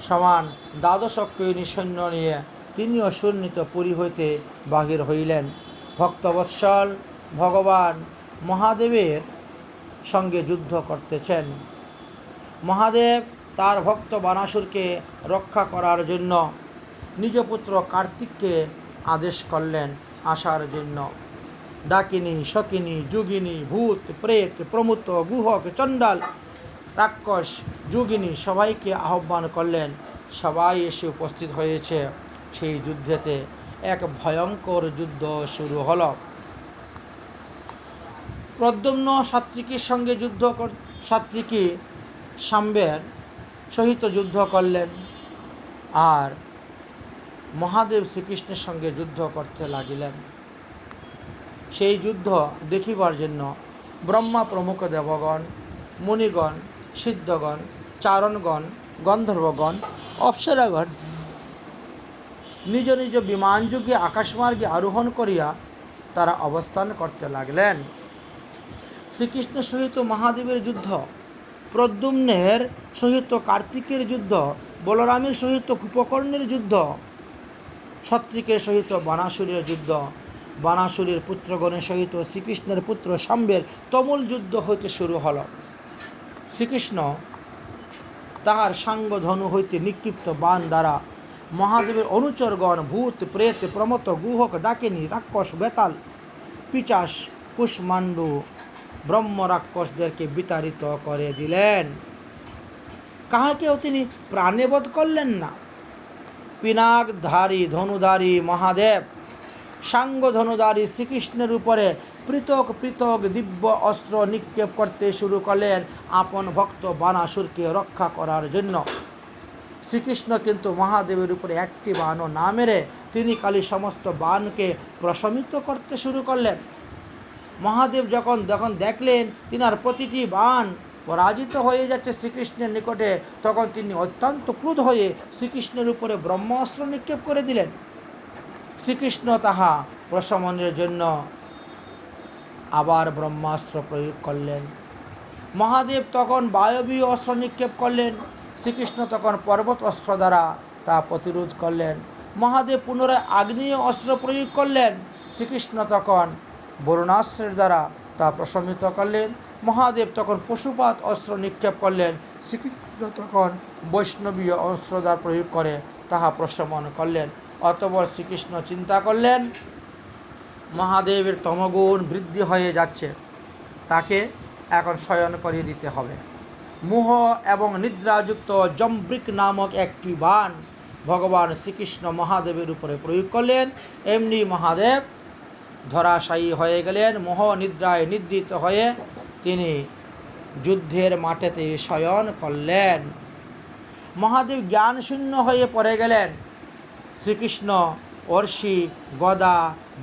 সমান 12 অক্ষয়িনী সৈন্য নিয়ে তিনিও সুনীতপুরী হইতে বাহির হইলেন। ভক্তবৎসল ভগবান মহাদেবের সঙ্গে যুদ্ধ করতেছেন। মহাদেব তার ভক্ত বানাসুরকে রক্ষা করার জন্য নিজ পুত্র কার্তিককে আদেশ করলেন আসার জন্য। ডাকিনী, শকিনী, যোগিনী, ভূত, প্রেত, প্রমুত, গুহক, চণ্ডাল, রাক্ষস, যোগিনী সবাইকে আহ্বান করলেন। সবাই এসে উপস্থিত হয়েছে। সেই যুদ্ধেতে এক ভয়ঙ্কর যুদ্ধ শুরু হলো। প্রদ্যুম্ন সাত্ত্বিকীর সঙ্গে সাত্ত্বিকী সাম্বের সহিত যুদ্ধ করলেন, আর মহাদেব শ্রীকৃষ্ণের সঙ্গে যুদ্ধ করতে লাগিলেন। সেই যুদ্ধ দেখিবার জন্য ব্রহ্মা প্রমুখ দেবগণ, মুনিগণ, সিদ্ধগণ, চারণগণ, গন্ধর্বগণ, অপ্সরাগণ নিজ নিজ বিমানযোগে আকাশমার্গে আরোহণ করিয়া তারা অবস্থান করতে লাগলেন। শ্রীকৃষ্ণের সহিত মহাদেবের যুদ্ধ, প্রদ্যুম্নের সহিত কার্তিকের যুদ্ধ, বলরামের সহিত কুম্ভকর্ণের যুদ্ধ, সাত্ত্বিকের সহিত বানাসুরের যুদ্ধ, বানাসুরের পুত্রগণের সহিত শ্রীকৃষ্ণের পুত্র সাম্বের তুমুল যুদ্ধ হইতে শুরু হল। শ্রীকৃষ্ণ তাহার সাঙ্গ ধনু হইতে নিক্ষিপ্ত বাণ দ্বারা মহাদেবের অনুচরগণ, ভূত, প্রেত, প্রমত, গুহক, ডাকিনী, রাক্ষস, বেতাল, পিচাস, কুষ্মাণ্ডু, ব্রহ্ম রাক্ষসদেরকে বিতাড়িত করে দিলেন। কাহাকেও তিনি প্রাণে বধ করলেন না। পিনাকধারী ধনুধারী মহাদেব সাঙ্গ ধনুধারী শ্রীকৃষ্ণের উপরে পৃথক পৃথক দিব্য অস্ত্র নিক্ষেপ করতে শুরু করলেন আপন ভক্ত বানাসুরকে রক্ষা করার জন্য। শ্রীকৃষ্ণ কিন্তু মহাদেবের উপরে একটি বাণও না মেরে তিনি কালী সমস্ত বাণকে প্রশমিত করতে শুরু করলেন। মহাদেব যখন দেখলেন তিনার প্রতিটি বাণ পরাজিত হয়ে যাচ্ছে শ্রীকৃষ্ণের নিকটে, তখন তিনি অত্যন্ত ক্রুদ্ধ হয়ে শ্রীকৃষ্ণের উপরে ব্রহ্মাস্ত্র নিক্ষেপ করে দিলেন। শ্রীকৃষ্ণ তাহা প্রশমনের জন্য আবার ব্রহ্মাস্ত্র প্রয়োগ করলেন। মহাদেব তখন বায়বীয় অস্ত্র নিক্ষেপ করলেন। শ্রীকৃষ্ণ তখন পর্বত অস্ত্র দ্বারা তা প্রতিরোধ করলেন। মহাদেব পুনরায় আগ্নেয় অস্ত্র প্রয়োগ করলেন। শ্রীকৃষ্ণ তখন বরুণাস্ত্রের দ্বারা তা প্রশমিত করলেন। মহাদেব তখন পশুপাত অস্ত্র নিক্ষেপ করলেন। শ্রীকৃষ্ণ তখন বৈষ্ণবীয় অস্ত্র দ্বারা প্রয়োগ করে তাহা প্রশমন করলেন। অতঃপর শ্রীকৃষ্ণ চিন্তা করলেন মহাদেবের তমগুণ বৃদ্ধি হয়ে যাচ্ছে, তাকে এখন শয়ন করিয়ে দিতে হবে। মোহ এবং নিদ্রাযুক্ত জম্বৃক নামক একটি বাণ ভগবান শ্রীকৃষ্ণ মহাদেবের উপরে প্রয়োগ করলেন। এমনি মহাদেব ধরাশায়ী হয়ে গেলেন। মোহ নিদ্রায় নিদ্রিত হয়ে তিনি যুদ্ধের মাঠেতে শয়ন করলেন। মহাদেব জ্ঞানশূন্য হয়ে পড়ে গেলেন। শ্রীকৃষ্ণ অর্ষি, গদা,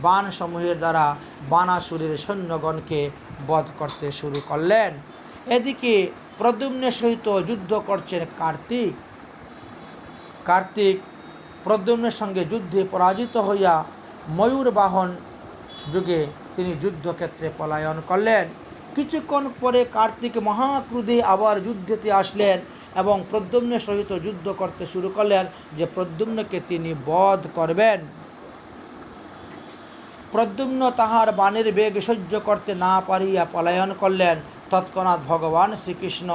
বাণসমূহের দ্বারা বানাসুরের সৈন্যগণকে বধ করতে শুরু করলেন। এদিকে প্রদ্যুম্নের সহিত যুদ্ধ করছেন কার্তিক। কার্তিক প্রদ্যুম্নের সঙ্গে যুদ্ধে পরাজিত হইয়া ময়ূর বাহন যুগে তিনি যুদ্ধক্ষেত্রে পলায়ন করলেন। কিছুক্ষণ পরে কার্তিক মহাক্রোধে আবার যুদ্ধেতে আসলেন এবং প্রদ্যুম্নের সহিত যুদ্ধ করতে শুরু করলেন যে প্রদ্যুম্নকে তিনি বধ করবেন। প্রদ্যুম্ন তাহার বাণের বেগ সহ্য করতে না পারিয়া পলায়ন করলেন। তৎক্ষণাৎ ভগবান শ্রীকৃষ্ণ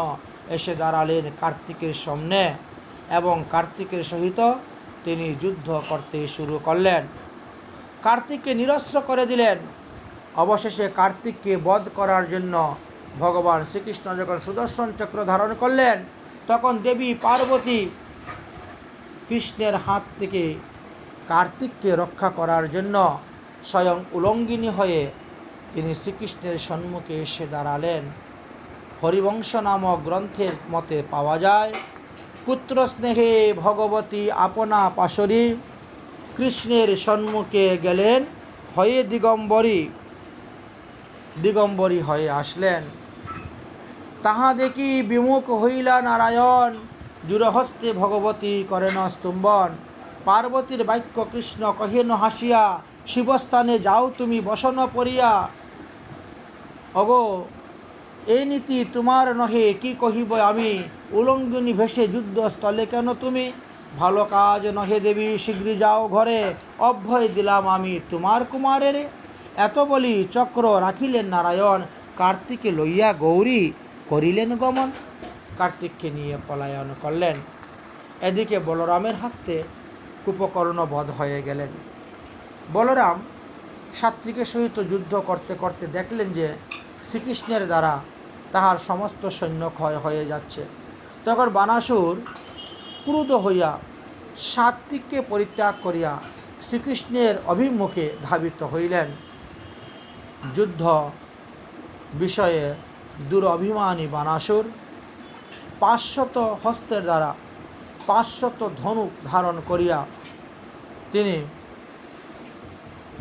এসে দাঁড়ালেন কার্তিকের সামনে এবং কার্তিকের সহিত তিনি যুদ্ধ করতে শুরু করলেন। কার্তিককে নিরস্ত্র করে দিলেন। অবশেষে কার্তিককে বধ করার জন্য ভগবান শ্রীকৃষ্ণ যখন সুদর্শন চক্র ধারণ করলেন, তখন দেবী পার্বতী কৃষ্ণের হাত থেকে কার্তিককে রক্ষা করার জন্য স্বয়ং উলঙ্গিনী হয়ে তিনি শ্রীকৃষ্ণের সম্মুখে এসে দাঁড়ালেন। হরিবংশ নামক গ্রন্থের মতে পাওয়া যায়, পুত্র স্নেহে ভগবতী আপনা পাশরী কৃষ্ণের সম্মুখে গেলেন হয়ে দিগম্বরী হয়ে আসলেন। তাহা দেখি বিমুখ হইলা নারায়ণ, জুরহস্তে ভগবতী করেন স্তম্ভন। পার্বতীর বাক্য কৃষ্ণ কহেন হাসিয়া, শিবস্থানে যাও তুমি বসন পড়িয়া। অগো এই নীতি তোমার নহে, কি কহিব আমি, উলঙ্গিনী ভেসে যুদ্ধস্থলে কেন তুমি? ভালো কাজ নহে দেবী, শীঘ্র যাও ঘরে, অভয় দিলাম আমি তোমার কুমারের। এত বলি চক্র রাখিলেন নারায়ণ, কার্তিকে লইয়া গৌরী করিলেন গমন। কার্তিককে নিয়ে পলায়ন করলেন। এদিকে বলরামের হস্তে কুম্ভকর্ণ বধ হয়ে গেলেন। বলরাম সাত্বিকের সহিত যুদ্ধ করতে করতে দেখলেন যে শ্রীকৃষ্ণের দ্বারা তাহার সমস্ত সৈন্য ক্ষয় হয়ে যাচ্ছে। তখন বানাসুর ক্রুদ্ধ হইয়া সাত্বিককে পরিত্যাগ করিয়া শ্রীকৃষ্ণের অভিমুখে ধাবিত হইলেন। যুদ্ধ বিষয়ে দুরভিমানী বানাসুর 500 হস্তের দ্বারা 500 ধনুক ধারণ করিয়া তিনি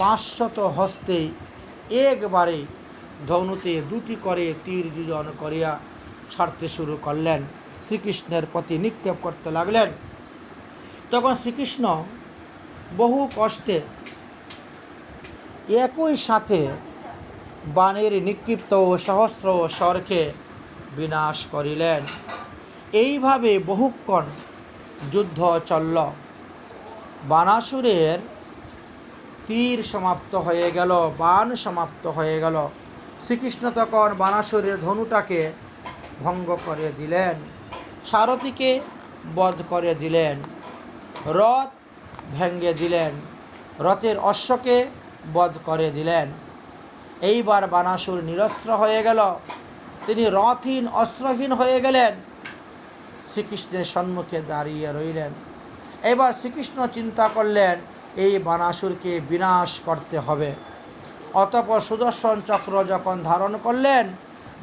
500 হস্তেই একবারে ধনুতে 2টি করে তীর যোজন করিয়া ছাড়তে শুরু করলেন। শ্রীকৃষ্ণের প্রতি নিক্ষেপ করতে লাগলেন। তখন শ্রীকৃষ্ণ বহু কষ্টে একই সাথে বাণের নিক্ষিপ্ত সহস্র স্বরকে বিনাশ করিলেন। এইভাবে বহুক্ষণ যুদ্ধ চলল। বানাসুরের তীর সমাপ্ত হয়ে গেল, বাণ সমাপ্ত হয়ে গেল। শ্রীকৃষ্ণ তখন বানাসুরের ধনুটাকে ভঙ্গ করে দিলেন, সারথীকে বধ করে দিলেন, রথ ভেঙে দিলেন, রথের অশ্বকে বধ করে দিলেন। এইবার বানাসুর নিরস্ত্র হয়ে গেল। তিনি রথহীন অস্ত্রহীন হয়ে গেলেন, শ্রীকৃষ্ণের সম্মুখে দাঁড়িয়ে রইলেন। এবার শ্রীকৃষ্ণ চিন্তা করলেন এই বানাসুরকে বিনাশ করতে হবে। অতঃপর সুদর্শন চক্র যখন ধারণ করলেন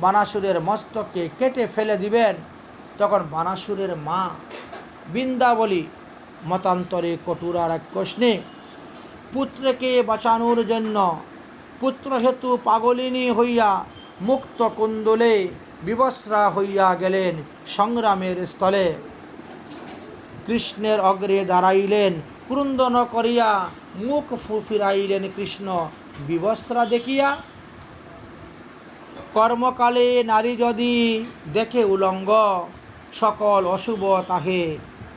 বানাসুরের মস্তককে কেটে ফেলে দিবেন, তখন বানাসুরের মা বৃন্দাবলী মতান্তরে কটুরা রাক্ষসিনী পুত্রকে বাঁচানোর জন্য পুত্রহেতু পাগলিনী হইয়া মুক্ত কুণ্ডলে বিবস্ত্রা হইয়া গেলেন সংগ্রামের স্থলে। কৃষ্ণের অগ্রে দাঁড়াইলেন, ক্রন্দন করিয়া মুখ ফিরাইলেন কৃষ্ণ বিবস্ত্রা দেখিয়া। কর্মকালে নারী যদি দেখে উলঙ্গ, সকল অশুভ তাহে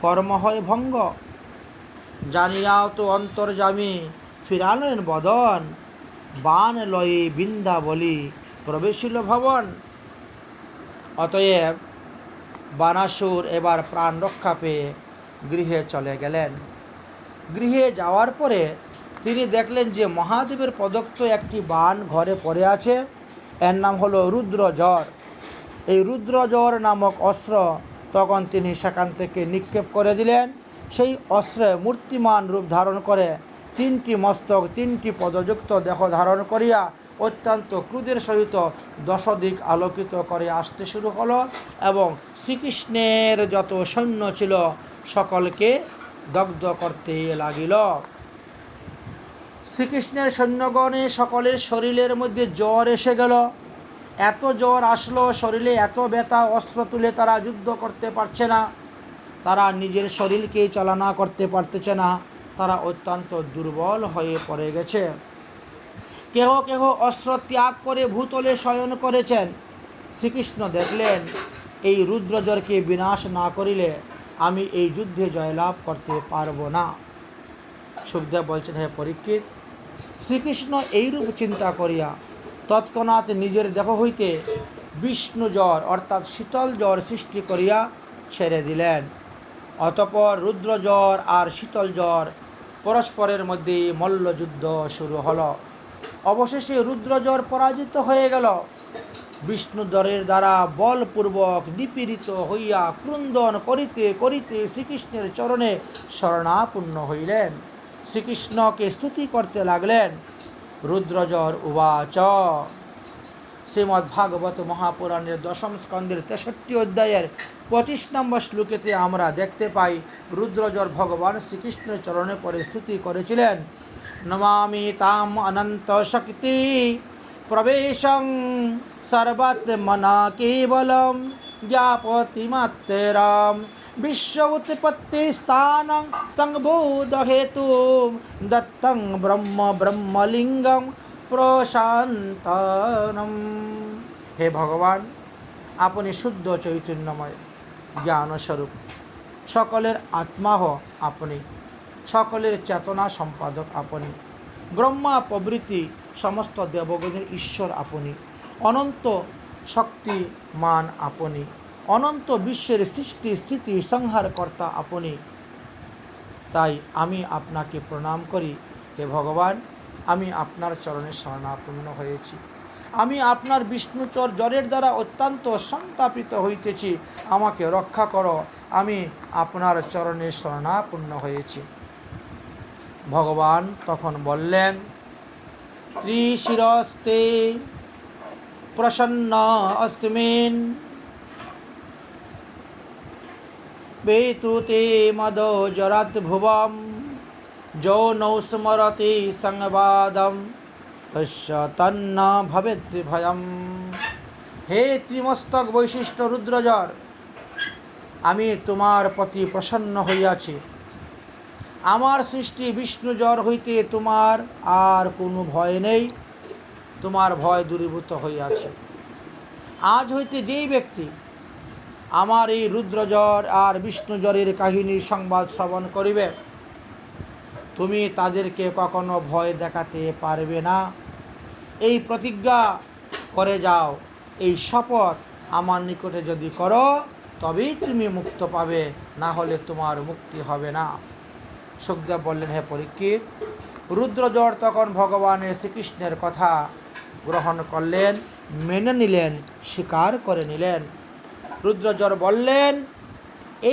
কর্ম হয় ভঙ্গ। জানিয়াও তো অন্তর্যামী ফিরালেন বদন, বাণ লয়ে বৃন্দাবলী প্রবেশিল ভবন। অতএব বানাসুর এবার প্রাণ রক্ষা পেয়ে গৃহে চলে গেলেন। গৃহে যাওয়ার পরে তিনি দেখলেন যে মহাদেবের প্রদত্ত একটি বাণ ঘরে পড়ে আছে। এর নাম হলো রুদ্রজ্বর। এই রুদ্রজ্বর নামক অস্ত্র তখন তিনি সেখান থেকে নিক্ষেপ করে দিলেন। সেই অস্ত্রে মূর্তিমান রূপ ধারণ করে 3টি মস্তক 3টি পদযুক্ত দেহ ধারণ করিয়া অত্যন্ত ক্রোধের সহিত 10 দিক আলোকিত করে আসতে শুরু হলো এবং শ্রীকৃষ্ণের যত সৈন্য ছিল সকলকে দগ্ধ করতে লাগিল। শ্রীকৃষ্ণের সৈন্যগণে সকলের শরীরের মধ্যে জ্বর এসে গেল। এত জ্বর আসলো, শরীরে এত ব্যথা, অস্ত্র তুলে তারা যুদ্ধ করতে পারছে না, তারা নিজের শরীরকেই চালনা করতে পারতেছে না, তারা অত্যন্ত দুর্বল হয়ে পড়ে গেছে। কেহ কেহ অস্ত্র ত্যাগ করে ভূতলে শয়ন করেছেন। শ্রীকৃষ্ণ দেখলেন এই রুদ্রজ্বরকে বিনাশ না করিলে আমি এই যুদ্ধে জয়লাভ করতে পারব না। সুখদেব বলছেন, হে পরীক্ষিত, শ্রীকৃষ্ণ এইরূপ চিন্তা করিয়া তৎক্ষণাৎ নিজের দেহ হইতে বিষ্ণু জ্বর অর্থাৎ শীতল জ্বর সৃষ্টি করিয়া ছেড়ে দিলেন। অতঃপর রুদ্রজ্বর আর শীতল জ্বর পরস্পরের মধ্যে মল্লযুদ্ধ শুরু হলো। অবশেষে রুদ্রজ্বর পরাজিত হয়ে গেল। বিষ্ণুজ্বরের দ্বারা বলপূর্বক নিপীড়িত হইয়া ক্রন্দন করিতে করিতে শ্রীকৃষ্ণের চরণে শরণাপন্ন হইলেন, শ্রীকৃষ্ণকে স্তুতি করতে লাগলেন। রুদ্রজ্বর উবাচ। শ্রীমদ্ভাগবত মহাপুরাণের 10ম স্কন্ধের 63 অধ্যায়ের 25 নম্বর শ্লোকেতে আমরা দেখতে পাই রুদ্রজ্বর ভগবান শ্রীকৃষ্ণের চরণে পরে স্তুতি করেছিলেন। নমামি তাম অনন্ত শক্তি প্রবেশং সর্বাত্মনা কেবলম জ্ঞাপতিমাত্রাম বিশ্ব উৎপত্তি স্থানং সংবোধ হেতু দত্তং ব্রহ্ম ব্রহ্মলিঙ্গম প্রশান্তনম। হে ভগবান, আপনি শুদ্ধ চৈতন্যময় জ্ঞানস্বরূপ, সকলের আত্মাহ আপনি, সকলের চেতনা সম্পাদক আপনি, ব্রহ্মা প্রভৃতি সমস্ত দেবগণের ঈশ্বর আপনি। অনন্ত শক্তিমান আপনি, অনন্ত বিশ্বের সৃষ্টি স্থিতি সংহারকর্তা আপনি। তাই আমি আপনাকে প্রণাম করি। হে ভগবান, আমি আপনার চরণে শরণাপন্ন হয়েছি। আমি আপনার বিষ্ণুচর জ্বরের দ্বারা অত্যন্ত সন্তাপিত হইতেছি, আমাকে রক্ষা করো। আমি আপনার চরণে শরণাপন্ন হয়েছি। ভগবান তখন বললেন, ত্রিশিরস্তে প্রসন্ন অস্মিন বেতুতে মদ জরাত ভুবম যৌনৌ স্মরতি সংবাদম তস্য তন্ন ভবেৎ ভয়ম। হে ত্রিমস্তক বৈশিষ্ট্য রুদ্রজর, আমি তোমার প্রতি প্রসন্ন হইয়াছি। আমার সৃষ্টি বিষ্ণুজ্বর হইতে তোমার আর কোনো ভয় নেই, তোমার ভয় দূরীভূত হইয়াছে। আজ হইতে যেই ব্যক্তি আমার এই রুদ্রজ্বর আর বিষ্ণুজ্বরের কাহিনী সংবাদ শ্রবণ করিবে, তুমি তাদেরকে কখনো ভয় দেখাতে পারবে না। এই প্রতিজ্ঞা করে যাও, এই শপথ আমার নিকটে যদি করো তবেই তুমি মুক্ত পাবে, না হলে তোমার মুক্তি হবে না। সুখদেব বললেন, হে পরীক্ষিত, রুদ্রজ্বর তখন ভগবানের শ্রীকৃষ্ণের কথা গ্রহণ করলেন, মেনে নিলেন, স্বীকার করে নিলেন। রুদ্রজ্বর বললেন,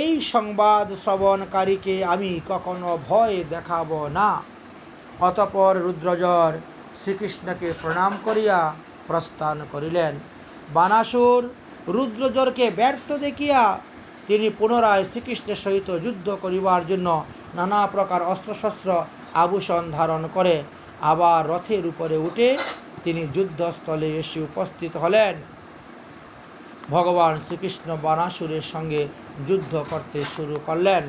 এই সংবাদ শ্রবণকারীকে আমি কখনো ভয় দেখাব না। অতঃপর রুদ্রজ্বর শ্রীকৃষ্ণকে প্রণাম করিয়া প্রস্থান করিলেন। বানাসুর রুদ্রজ্বরকে ব্যর্থ দেখিয়া তিনি পুনরায় শ্রীকৃষ্ণের সহিত যুদ্ধ করিবার জন্য নানা প্রকার অস্ত্রশস্ত্র আভূষণ ধারণ করে আবার রথের উপরে উঠে তিনি যুদ্ধস্থলে এসে উপস্থিত হলেন। ভগবান শ্রীকৃষ্ণ বানাসুরের সঙ্গে যুদ্ধ করতে শুরু করলেন।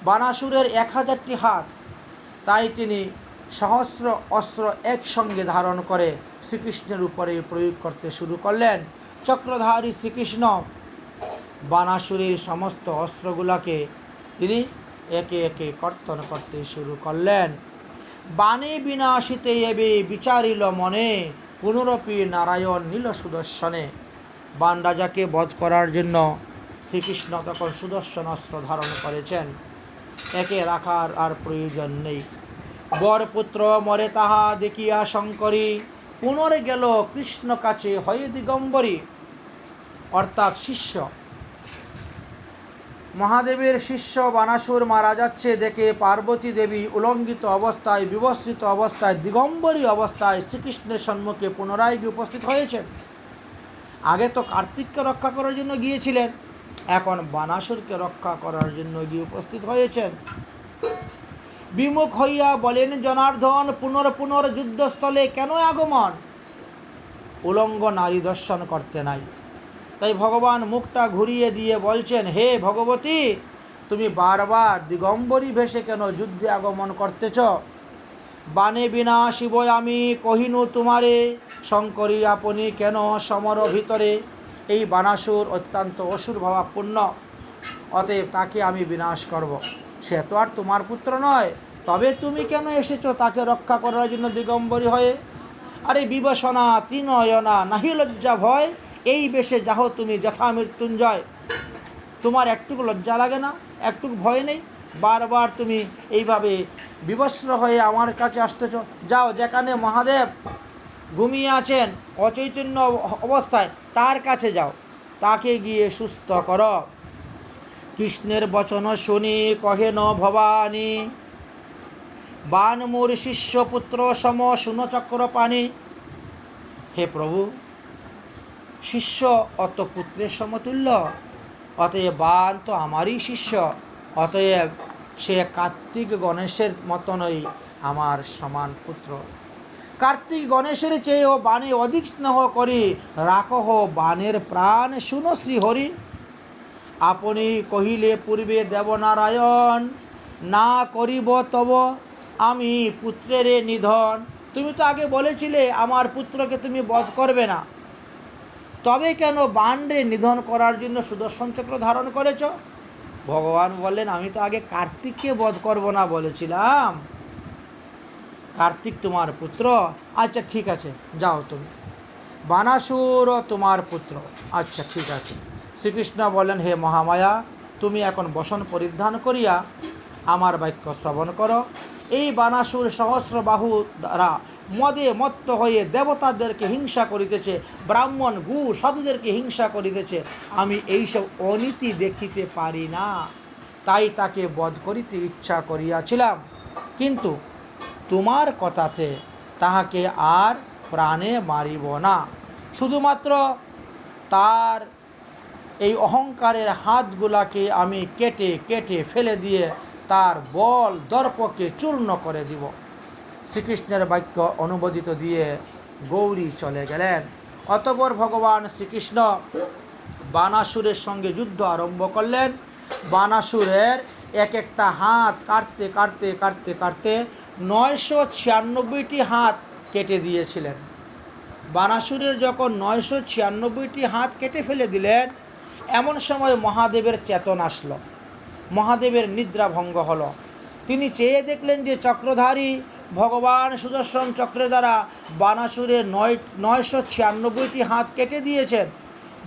বানাসুরের 1000টি হাত, তাই তিনি সহস্র অস্ত্র একসঙ্গে ধারণ করে শ্রীকৃষ্ণের উপরে প্রয়োগ করতে শুরু করলেন। চক্রধারী শ্রীকৃষ্ণ বানাসুরের সমস্ত অস্ত্রগুলোকে তিনি একে একে কর্তন করতে শুরু করলেন। বাণে বিনাশিতে এবে বিচারিল মনে, পুনরপি নারায়ণ নীল সুদর্শনে। বান রাজাকে বধ করার জন্য শ্রীকৃষ্ণ তখন সুদর্শন অস্ত্র ধারণ করেছেন, একে রাখার আর প্রয়োজন নেই। বরপুত্র মরে তাহা দেখিয়া শঙ্করী, পুনরে গেল কৃষ্ণ কাছে হয়ে দিগম্বরী। অর্থাৎ শিষ্য, মহাদেবের শিষ্য বানাসুর মারা যাচ্ছে দেখে পার্বতী দেবী উলঙ্ঘিত অবস্থায়, বিবস্ত্রিত অবস্থায়, দিগম্বরী অবস্থায় শ্রীকৃষ্ণের সম্মুখে পুনরায় গিয়ে উপস্থিত হয়েছেন। আগে তো কার্তিককে রক্ষা করার জন্য গিয়েছিলেন, এখন বানাসুরকে রক্ষা করার জন্য গিয়ে উপস্থিত হয়েছেন। বিমুখ হইয়া বলেন জনার্দন, পুনর যুদ্ধস্থলে কেন আগমন? উলঙ্গ নারী দর্শন করতে নাই। তাই ভগবান মুখটা ঘুরিয়ে দিয়ে বলছেন, হে ভগবতী, তুমি বারবার দিগম্বরী ভেসে কেন যুদ্ধে আগমন করতেছ? বাণে বিনা শিব আমি কহিনু তোমারে, শঙ্করী আপনি কেন সমর ভিতরে? এই বানাসুর অত্যন্ত অসুর ভাবাপূর্ণ, অতএব তাকে আমি বিনাশ করব। সে তো আর তোমার পুত্র নয়, তবে তুমি কেন এসেছো তাকে রক্ষা করার জন্য দিগম্বরী হয়ে? আরে বিবসনা ত্রিনয়না নাহি লজ্জা ভয়, এই বেশে যাহ তুমি যথা মৃত্যুঞ্জয়। তোমার একটুকু লজ্জা লাগে না? একটুকু ভয় নেই? বারবার তুমি এইভাবে বিবস্ত্র হয়ে আমার কাছে আসতেছ। যাও, যেখানে মহাদেব ঘুমিয়ে আছেন অচৈতন্য অবস্থায়, তার কাছে যাও, তাকে গিয়ে সুস্থ কর। কৃষ্ণের বচন শুনি কহেন ভবানী, বান মোর শিষ্য পুত্র সম শুনো চক্র পানি। হে প্রভু, শিষ্য অত পুত্রের সমতুল্য, অতএব বান তো আমারই শিষ্য, অতএব সে কার্তিক গণেশের মতনই আমার সমান পুত্র। কার্তিক গণেশের চেয়েও বাণে অধিক স্নেহ করি, রাখহ বাণের প্রাণ শুনো শ্রীহরি। আপনি কহিলে পূর্বে দেবনারায়ণ, না করিব তব আমি পুত্রের নিধন। তুমি তো আগে বলেছিলে আমার পুত্রকে তুমি বধ করবে না, তবে কেন বাণরে নিধন করার জন্য সুদর্শন চক্র ধারণ করেছ? ভগবান বললেন, আমি তো আগে কার্তিককে বধ করব না বলেছিলাম। কার্তিক তোমার পুত্র, আচ্ছা ঠিক আছে, যাও তুমি। বানাসুরও তোমার পুত্র। আচ্ছা, ঠিক আছে। শ্রীকৃষ্ণ বলেন, হে মহামায়া, তুমি এখন বসন পরিধান করিয়া আমার বাক্য শ্রবণ করো। এই বানাসুর সহস্র বাহু দ্বারা মদে মত্ত হয়ে দেবতাদেরকে হিংসা করিতেছে, ব্রাহ্মণ গু সাধুদেরকে হিংসা করিতেছে। আমি এইসব অনীতি দেখিতে পারি না, তাই তাকে বধ করিতে ইচ্ছা করিয়াছিলাম, কিন্তু তোমার কথাতে তাহাকে আর প্রাণে মারিব না। শুধুমাত্র তার এই অহংকারের হাতগুলাকে আমি কেটে কেটে ফেলে দিয়ে তার বল দর্পকে চূর্ণ করে দিব। শ্রীকৃষ্ণের বাক্য অনুমোদিত দিয়ে গৌরী চলে গেলেন। অতঃপর ভগবান শ্রীকৃষ্ণ বানাসুরের সঙ্গে যুদ্ধ আরম্ভ করলেন। বানাসুরের এক একটা হাত কাটতে কাটতে কাটতে কাটতে 996টি হাত কেটে দিয়েছিলেন। বানাসুরের যখন 996টি হাত কেটে ফেলে দিলেন, এমন সময় মহাদেবের চেতন আসলো, মহাদেবের নিদ্রা ভঙ্গ হলো। তিনি চেয়ে দেখলেন যে চক্রধারী ভগবান সুদর্শন চক্রের দ্বারা বানাসুরের 996টি হাত কেটে দিয়েছেন।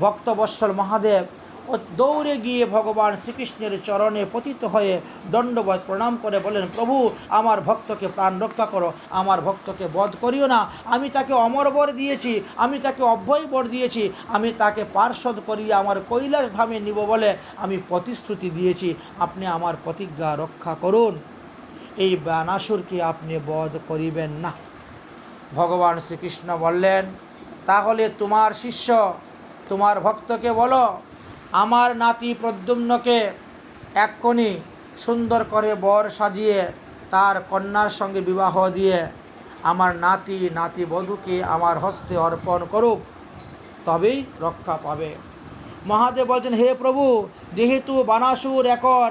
ভক্তবৎসল মহাদেব দৌড়ে গিয়ে ভগবান শ্রীকৃষ্ণের চরণে পতিত হয়ে দণ্ডবত প্রণাম করে বলেন, প্রভু, আমার ভক্তকে প্রাণ রক্ষা করো, আমার ভক্তকে বধ করিও না। আমি তাকে অমর বর দিয়েছি, আমি তাকে অভয় বর দিয়েছি, আমি তাকে পার্ষদ করিয়ে আমার কৈলাস ধামে নিব বলে আমি প্রতিশ্রুতি দিয়েছি। আপনি আমার প্রতিজ্ঞা রক্ষা করুন, এই বানাসুরকে আপনি বধ করিবেন না। ভগবান শ্রীকৃষ্ণ বললেন, তাহলে তোমার শিষ্য তোমার ভক্তকে বলো, আমার নাতি প্রদ্যুম্নকে এক্ষুনি সুন্দর করে বর সাজিয়ে তার কন্যার সঙ্গে বিবাহ দিয়ে আমার নাতিবধূকে আমার হস্তে অর্পণ করুক, তবেই রক্ষা পাবে। মহাদেব বলছেন, হে প্রভু, যেহেতু বানাসুর এখন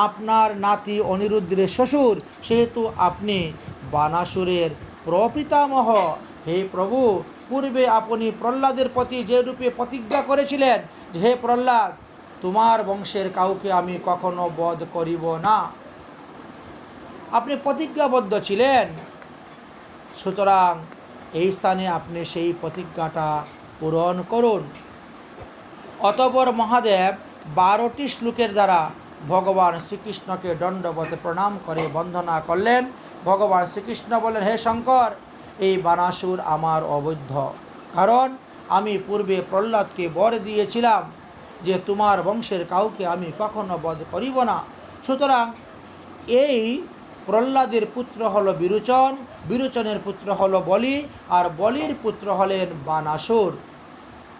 আপনার নাতি অনিরুদ্ধের শ্বশুর, সেহেতু আপনি বানাসুরের প্রপিতামহ। হে প্রভু, পূর্বে আপনি প্রহ্লাদের প্রতি যে রূপে প্রতিজ্ঞা করেছিলেন, হে প্রহ্লাদ, তোমার বংশের কাউকে আমি কখনো বধ করিব না, আপনি প্রতিজ্ঞাবদ্ধ ছিলেন। সুতরাং এই স্থানে আপনি সেই প্রতিজ্ঞাটা পূরণ করুন। অতঃপর মহাদেব 12টি শ্লোকের দ্বারা ভগবান শ্রীকৃষ্ণকে দণ্ডবতে প্রণাম করে বন্দনা করলেন। ভগবান শ্রীকৃষ্ণ বলেন, হে শঙ্কর, এই বানাসুর আমার অবৈধ, কারণ আমি পূর্বে প্রহ্লাদকে বর দিয়েছিলাম যে তোমার বংশের কাউকে আমি কখনো বধ করিব না। সুতরাং এই প্রহ্লাদের পুত্র হলো বিরোচন, বিরোচনের পুত্র হলো বলি, আর বলির পুত্র হলেন বানাসুর।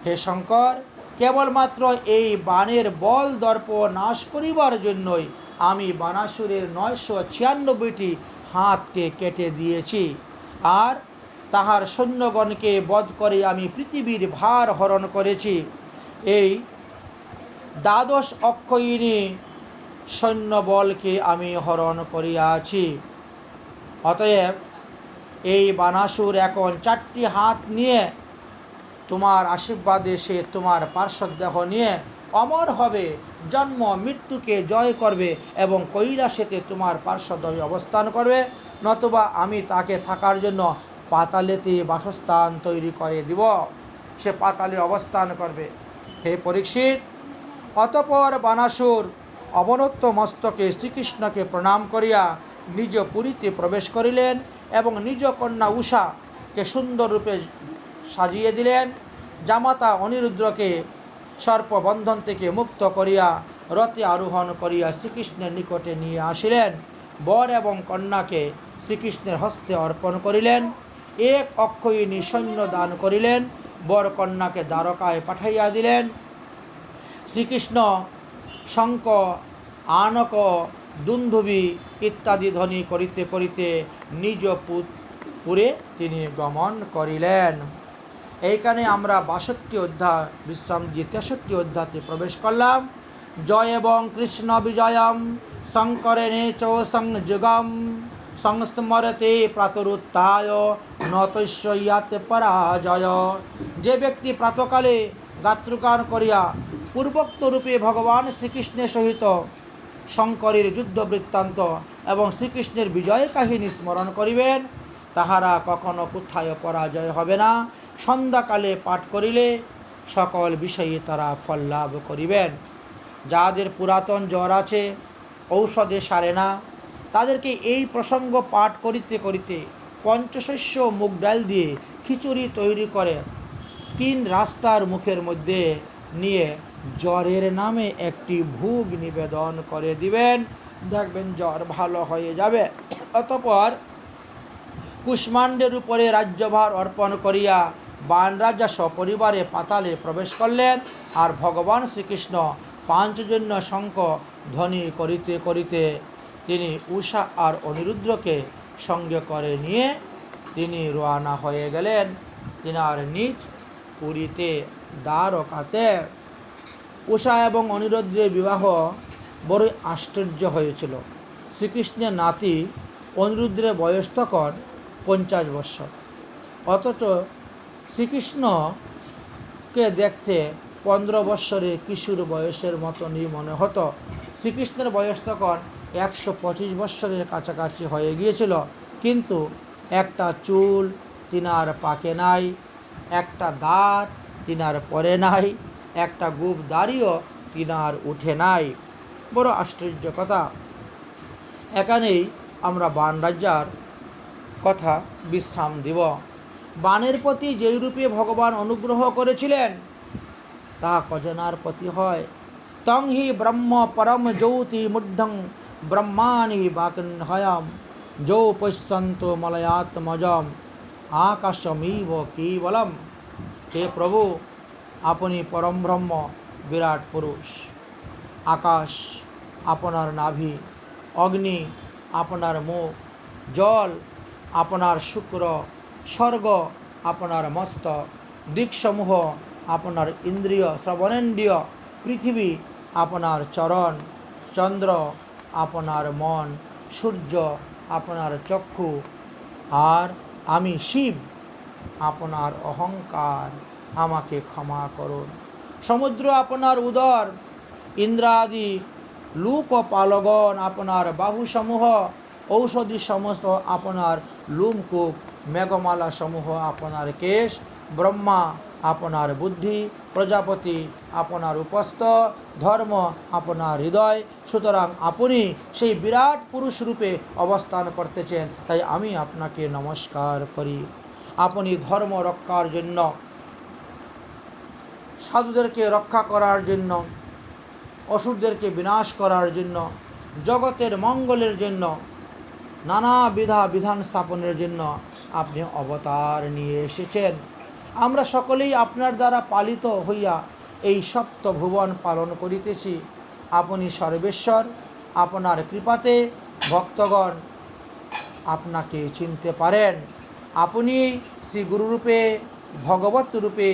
হে শঙ্কর, কেবলমাত্র এই বাণের বল দর্প নাশ করিবার জন্যই আমি বানাসুরের 996টি হাতকে কেটে দিয়েছি, আর তাহার সৈন্যগণকে বধ করে আমি পৃথিবীর ভার হরণ করেছি। এই 12 অক্ষয়িনী সৈন্যবলকে আমি হরণ করিয়াছি। অতএব এই বানাসুর এখন 4টি হাত নিয়ে তোমার আশীর্বাদে সে তোমার পার্শ্বদেহ নিয়ে অমর হবে, জন্ম মৃত্যুকে জয় করবে এবং কৈলাসেতে তোমার পার্শ্বদেহে অবস্থান করবে, নতুবা আমি তাকে থাকার জন্য পাতালেতে বাসস্থান তৈরি করে দিব, সে পাতালে অবস্থান করবে। হে পরীক্ষিত, অতঃপর বানাসুর অবনত মস্তকে শ্রীকৃষ্ণকে প্রণাম করিয়া নিজ পুরীতে প্রবেশ করিলেন এবং নিজ কন্যা উষাকে সুন্দররূপে সাজিয়ে দিলেন। জামাতা অনিরুদ্ধকে সর্পবন্ধন থেকে মুক্ত করিয়া রথে আরোহণ করিয়া শ্রীকৃষ্ণের নিকটে নিয়ে আসিলেন। বর এবং কন্যাকে শ্রীকৃষ্ণের হস্তে অর্পণ করিলেন। 1 অক্ষয়িনী সৈন্য দান করিলেন। বর কন্যাকে দ্বারকায় পাঠাইয়া দিলেন। শ্রীকৃষ্ণ শঙ্খ, আনক, দুন্দুভি ইত্যাদি ধ্বনি করিতে করিতে নিজ পুরে তিনি গমন করিলেন। এইখানে আমরা 62 অধ্যায় বিশ্রাম দিয়ে 63 অধ্যায়তে প্রবেশ করলাম। জয় এবং কৃষ্ণ বিজয়ম শঙ্করেণে চ সংযুগম সংস্মরতে প্রাতরুত্থায় নতৈষ্যাতে পরাজয়। যে ব্যক্তি প্রাতকালে গাত্রগান করিয়া পূর্বোক্ত রূপে ভগবান শ্রীকৃষ্ণের সহিত শঙ্করের যুদ্ধ বৃত্তান্ত এবং শ্রীকৃষ্ণের বিজয় কাহিনী স্মরণ করিবেন, তাহারা কখনো কোথায় পরাজয় হবে না। সন্ধ্যাকালে পাঠ করিলে সকল বিষয়ে তারা ফল লাভ করিবেন। যাদের পুরাতন জ্বর আছে, ঔষধে সারে না, তাদেরকে এই প্রসঙ্গ পাঠ করিতে করিতে পঞ্চশস্য মুগ ডাল দিয়ে খিচুড়ি তৈরি করে 3 রাস্তার মুখের মধ্যে নিয়ে জ্বরের নামে একটি ভোগ নিবেদন করে দিবেন, দেখবেন জ্বর ভালো হয়ে যাবে। অতঃপর কুষ্মাণ্ডের উপরে রাজ্যভার অর্পণ করিয়া বান রাজা সপরিবারে পাতালে প্রবেশ করলেন। আর ভগবান শ্রীকৃষ্ণ পাঞ্চজন্য শঙ্খ ধ্বনি করিতে করিতে তিনি উষা আর অনিরুদ্ধকে সঙ্গে করে নিয়ে তিনি রওনা হয়ে গেলেন তিনার নিজ পুরীতে, দ্বারকাতে। উষা এবং অনিরুদ্ধের বিবাহ বড়ই আশ্চর্য হয়েছিল। শ্রীকৃষ্ণের নাতি অনিরুদ্ধের বয়স তখন 50 বৎসর, অথচ শ্রীকৃষ্ণকে দেখতে 15 বৎসরের কিশোর বয়সের মতনই মনে হতো। শ্রীকৃষ্ণের বয়স তখন 125 বৎসরের কাছাকাছি হয়ে গিয়েছিল, কিন্তু একটা চুল তিনার পাকে নাই, একটা দাঁত তিনার পরে নাই, একটা গোঁফ দাড়িও তিনার উঠে নাই। বড় আশ্চর্য কথা। এখানেই আমরা বান রাজার কথা বিশ্রাম দিব। বানের প্রতি যেই রূপে ভগবান অনুগ্রহ করেছিলেন তা কজনার প্রতি হয়। তং হি ব্রহ্ম পরম জ্যোতি মুঢ্ঢং ব্রহ্মাণি বাকন্হয়াম যৌ পশ্যন্ত মলয়াত্মজম আকাশমিব কেবলম। হে প্রভু, আপনি পরম ব্রহ্ম, বিরাট পুরুষ। আকাশ আপনার নাভি, অগ্নি আপনার মুখ, জল আপনার শুক্র, স্বর্গ আপনার মস্তক, দিকসমূহ আপনার ইন্দ্রিয় শ্রবণেন্দ্রিয়, পৃথিবী আপনার চরণ, চন্দ্র আপনার মন, সূর্য আপনার চক্ষু, আর আমি শিব আপনার অহংকার, আমাকে ক্ষমা করুন। সমুদ্র আপনার উদর, ইন্দ্রাদি লোকপালগণ আপনার বাহুসমূহ, ঔষধি সমস্ত আপনার লোমকূপ, মেঘমালা সমূহ আপনার কেশ, ব্রহ্মা আপনার বুদ্ধি, প্রজাপতি আপনার উপস্থ, ধর্ম আপনার হৃদয়। সুতরাং আপনি সেই বিরাট পুরুষ রূপে অবস্থান করতেছেন, তাই আমি আপনাকে নমস্কার করি। আপনি ধর্ম রক্ষার জন্য, সাধুদেরকে রক্ষা করার জন্য, অসুরদেরকে বিনাশ করার জন্য, জগতের মঙ্গলের জন্য, নানাবিধা বিধান স্থাপনের জন্য আপনি অবতার নিয়ে এসেছেন। আমরা সকলেই আপনার দ্বারা পালিত হইয়া এই সপ্ত ভুবন পালন করিতেছি। আপনি সর্বেশ্বর, আপনার কৃপাতে ভক্তগণ আপনাকে চিনতে পারেন। আপনি শ্রী গুরুরূপে, ভগবত রূপে,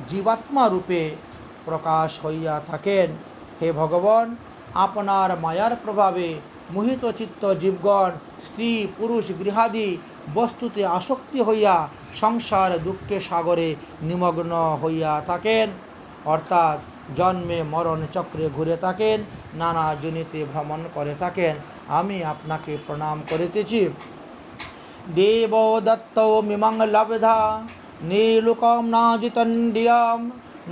জীবাত্মা রূপে প্রকাশ হইয়া থাকেন। হে ভগবান, আপনার মায়ার প্রভাবে মোহিত চিত্ত জীবগণ স্ত্রী পুরুষ গৃহাদি বস্তুতে আসক্তি হইয়া সংসার দুঃখে সাগরে নিমগ্ন হইয়া থাকেন, অর্থাৎ জন্মে মরণ চক্রে ঘুরে থাকেন, নানা জনিতে ভ্রমণ করে থাকেন। আমি আপনাকে প্রণাম করিতেছি। দেব দত্ত মিমং লব্ধা নীলুকম নাজিতন্ডিয়াম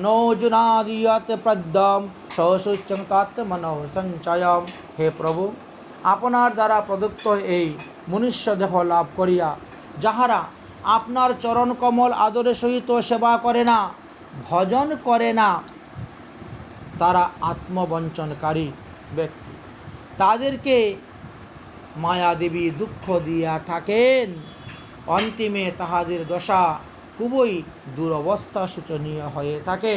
নৌজুনাদিয়ত প্রদ্যম সসুচ্যং তাত্মনঃ সঞ্চয়ম। হে প্রভু, আপনার দ্বারা প্রদত্ত এই মনুষ্য দেহ লাভ করিয়া যাহারা আপনার চরণ কমল আদরের সহিত সেবা করে না, ভজন করে না, তারা আত্মবঞ্চনকারী ব্যক্তি। তাদেরকে মায়াদেবী দুঃখ দিয়া থাকেন। অন্তিমে তাহাদের দশা খুবই দুরবস্থা শোচনীয় হয়ে থাকে।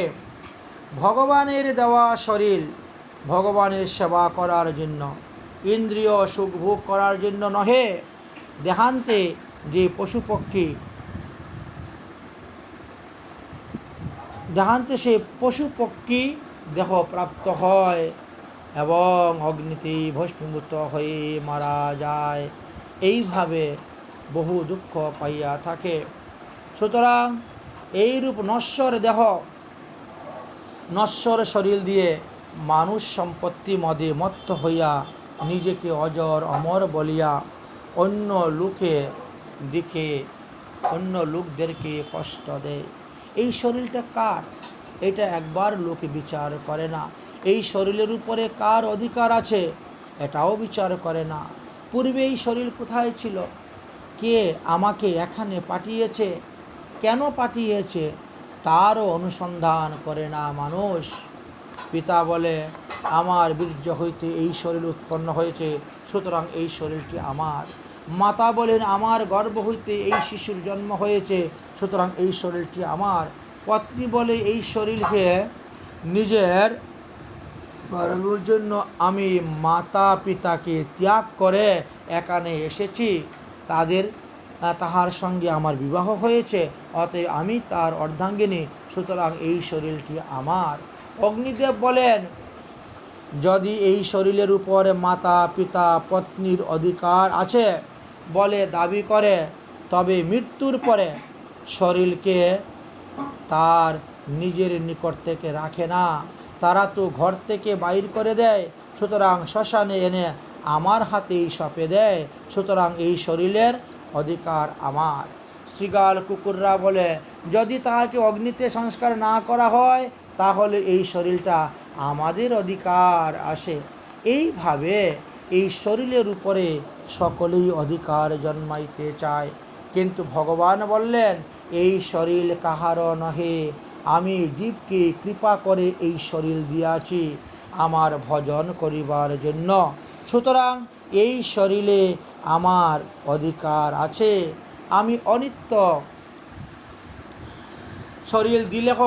ভগবানের দেওয়া শরীর ভগবানের সেবা করার জন্য, ইন্দ্রিয় সুখ ভোগ করার জন্য নহে। দেহান্তে যে সে পশু পক্ষী দেহ প্রাপ্ত হয় এবং অগ্নিতে ভস্মীভূত হয়ে মারা যায়, এইভাবে বহু দুঃখ পাইয়া থাকে। সুতরাং এইরূপ নশ্বর দেহ, নশ্বর শরীর দিয়ে মানুষ সম্পত্তি মদে মত্ত হইয়া নিজেকে অজর অমর বলিয়া অন্য লোকদেরকে কষ্ট দেয়। এই শরীরটা কার, এটা একবার লোকে বিচার করে না। এই শরীরের উপরে কার অধিকার আছে, এটাও বিচার করে না। পূর্বে এই শরীর কোথায় ছিল, কে আমাকে এখানে পাঠিয়েছে, কেন পাঠিয়েছে, তারও অনুসন্ধান করে না মানুষ। পিতা বলে, আমার বীর্য হইতে এই শরীর উৎপন্ন হয়েছে, সুতরাং এই শরীরটি আমার। মাতা বলেন, আমার গর্ভ হইতে এই শিশুর জন্ম হয়েছে, সুতরাং এই শরীরটি আমার। পত্নী বলে, এই শরীরকে নিজের গর্বের জন্য আমি মাতা পিতাকে ত্যাগ করে এখানে এসেছি, তাহার সঙ্গে আমার বিবাহ হয়েছে, অতএব আমি তার অর্ধাঙ্গিনী, সুতরাং এই শরীরটি আমার। অগ্নিদেব বলেন, যদি এই শরীরের উপরে মাতা পিতা পত্নীর অধিকার আছে বলে দাবি করে, তবে মৃত্যুর পরে শরীরকে তার নিজের নিকট থেকে রাখে না, তারা তো ঘর থেকে বাইর করে দেয়, সুতরাং শ্মশানে এনে আমার হাতেই সঁপে দেয়, সুতরাং এই শরীরের অধিকার আমার। শৃগাল কুকুররা বলে, যদি তাহাকে অগ্নিতে সংস্কার না করা হয় তাহলে এই শরীরটা আমাদের অধিকার আসে। এইভাবে এই শরীরের উপরে সকলেই অধিকার জন্মাইতে চায়, কিন্তু ভগবান বললেন, এই শরীর কাহারও নহে, আমি জীবকে কৃপা করে এই শরীর দিয়াছি আমার ভজন করিবার জন্য, সুতরাং এই শরীরে আমার অধিকার আছে। আমি অনিত্য শরীর দিলেহ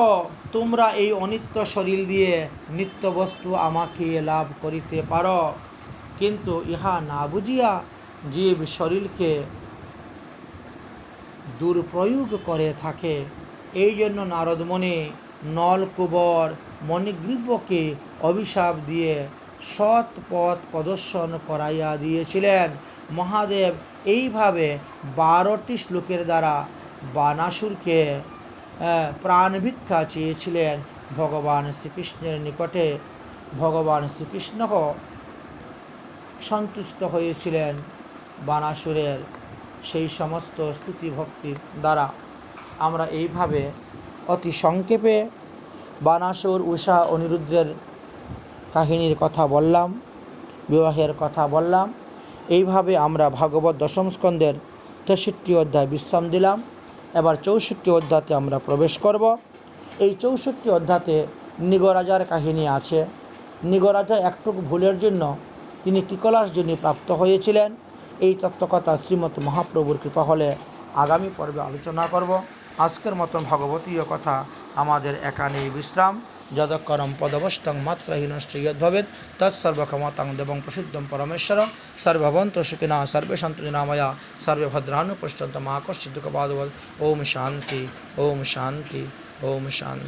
তোমরা এই অনিত্য শরীর দিয়ে নিত্য বস্তু আমাকে লাভ করিতে পারো, কিন্তু ইহা না বুঝিয়া জীব শরীরকে দুর্প্রয়োগ করে থাকে। এই জন্য নারদমুনি নলকুবর মণিগ্রীবকে অভিশাপ দিয়ে সৎ পথ প্রদর্শন করাইয়া দিয়েছিলেন। মহাদেব এইভাবে 12টি শ্লোকের দ্বারা বানাসুরকে প্রাণ ভিক্ষা চেয়েছিলেন ভগবান শ্রীকৃষ্ণের নিকটে। ভগবান শ্রীকৃষ্ণ সন্তুষ্ট হয়েছিলেন বানাসুরের সেই সমস্ত স্তুতি ভক্তির দ্বারা। আমরা এইভাবে অতি সংক্ষেপে বানাসুর, উষা, অনিরুদ্ধের কাহিনীর কথা বললাম, বিবাহের কথা বললাম। এইভাবে আমরা ভাগবত দশম স্কন্ধের 63 অধ্যায় বিশ্রাম দিলাম। এবার 64 অধ্যায়তে আমরা প্রবেশ করব। এই 64 অধ্যায়তে নিগরাজার কাহিনী আছে। নিগরাজা একটুকু ভুলের জন্য তিনি কিকলাস যোনি প্রাপ্ত হয়েছিলেন। এই তত্ত্বকথা শ্রীমৎ মহাপ্রভুর কৃপা হলে আগামী পর্বে আলোচনা করব। আজকের মতন ভাগবতীয় কথা আমাদের এখানেই বিশ্রাম। যদক্ষরম পদবষ্টং মাত্রহীনশ্চ যদ্ভবেৎ তৎসর্বক্ষমতাং দেবং প্রসিদ্ধং পরমেশ্বর। সর্বভবন্তু সুখিনঃ সর্বে সন্তু নিরাময়া সর্বে ভদ্রাণি পশ্যন্তু মা কশ্চিৎ দুঃখভাগ্। ওম শান্তি, ওম শান্তি, ওম শান্তি।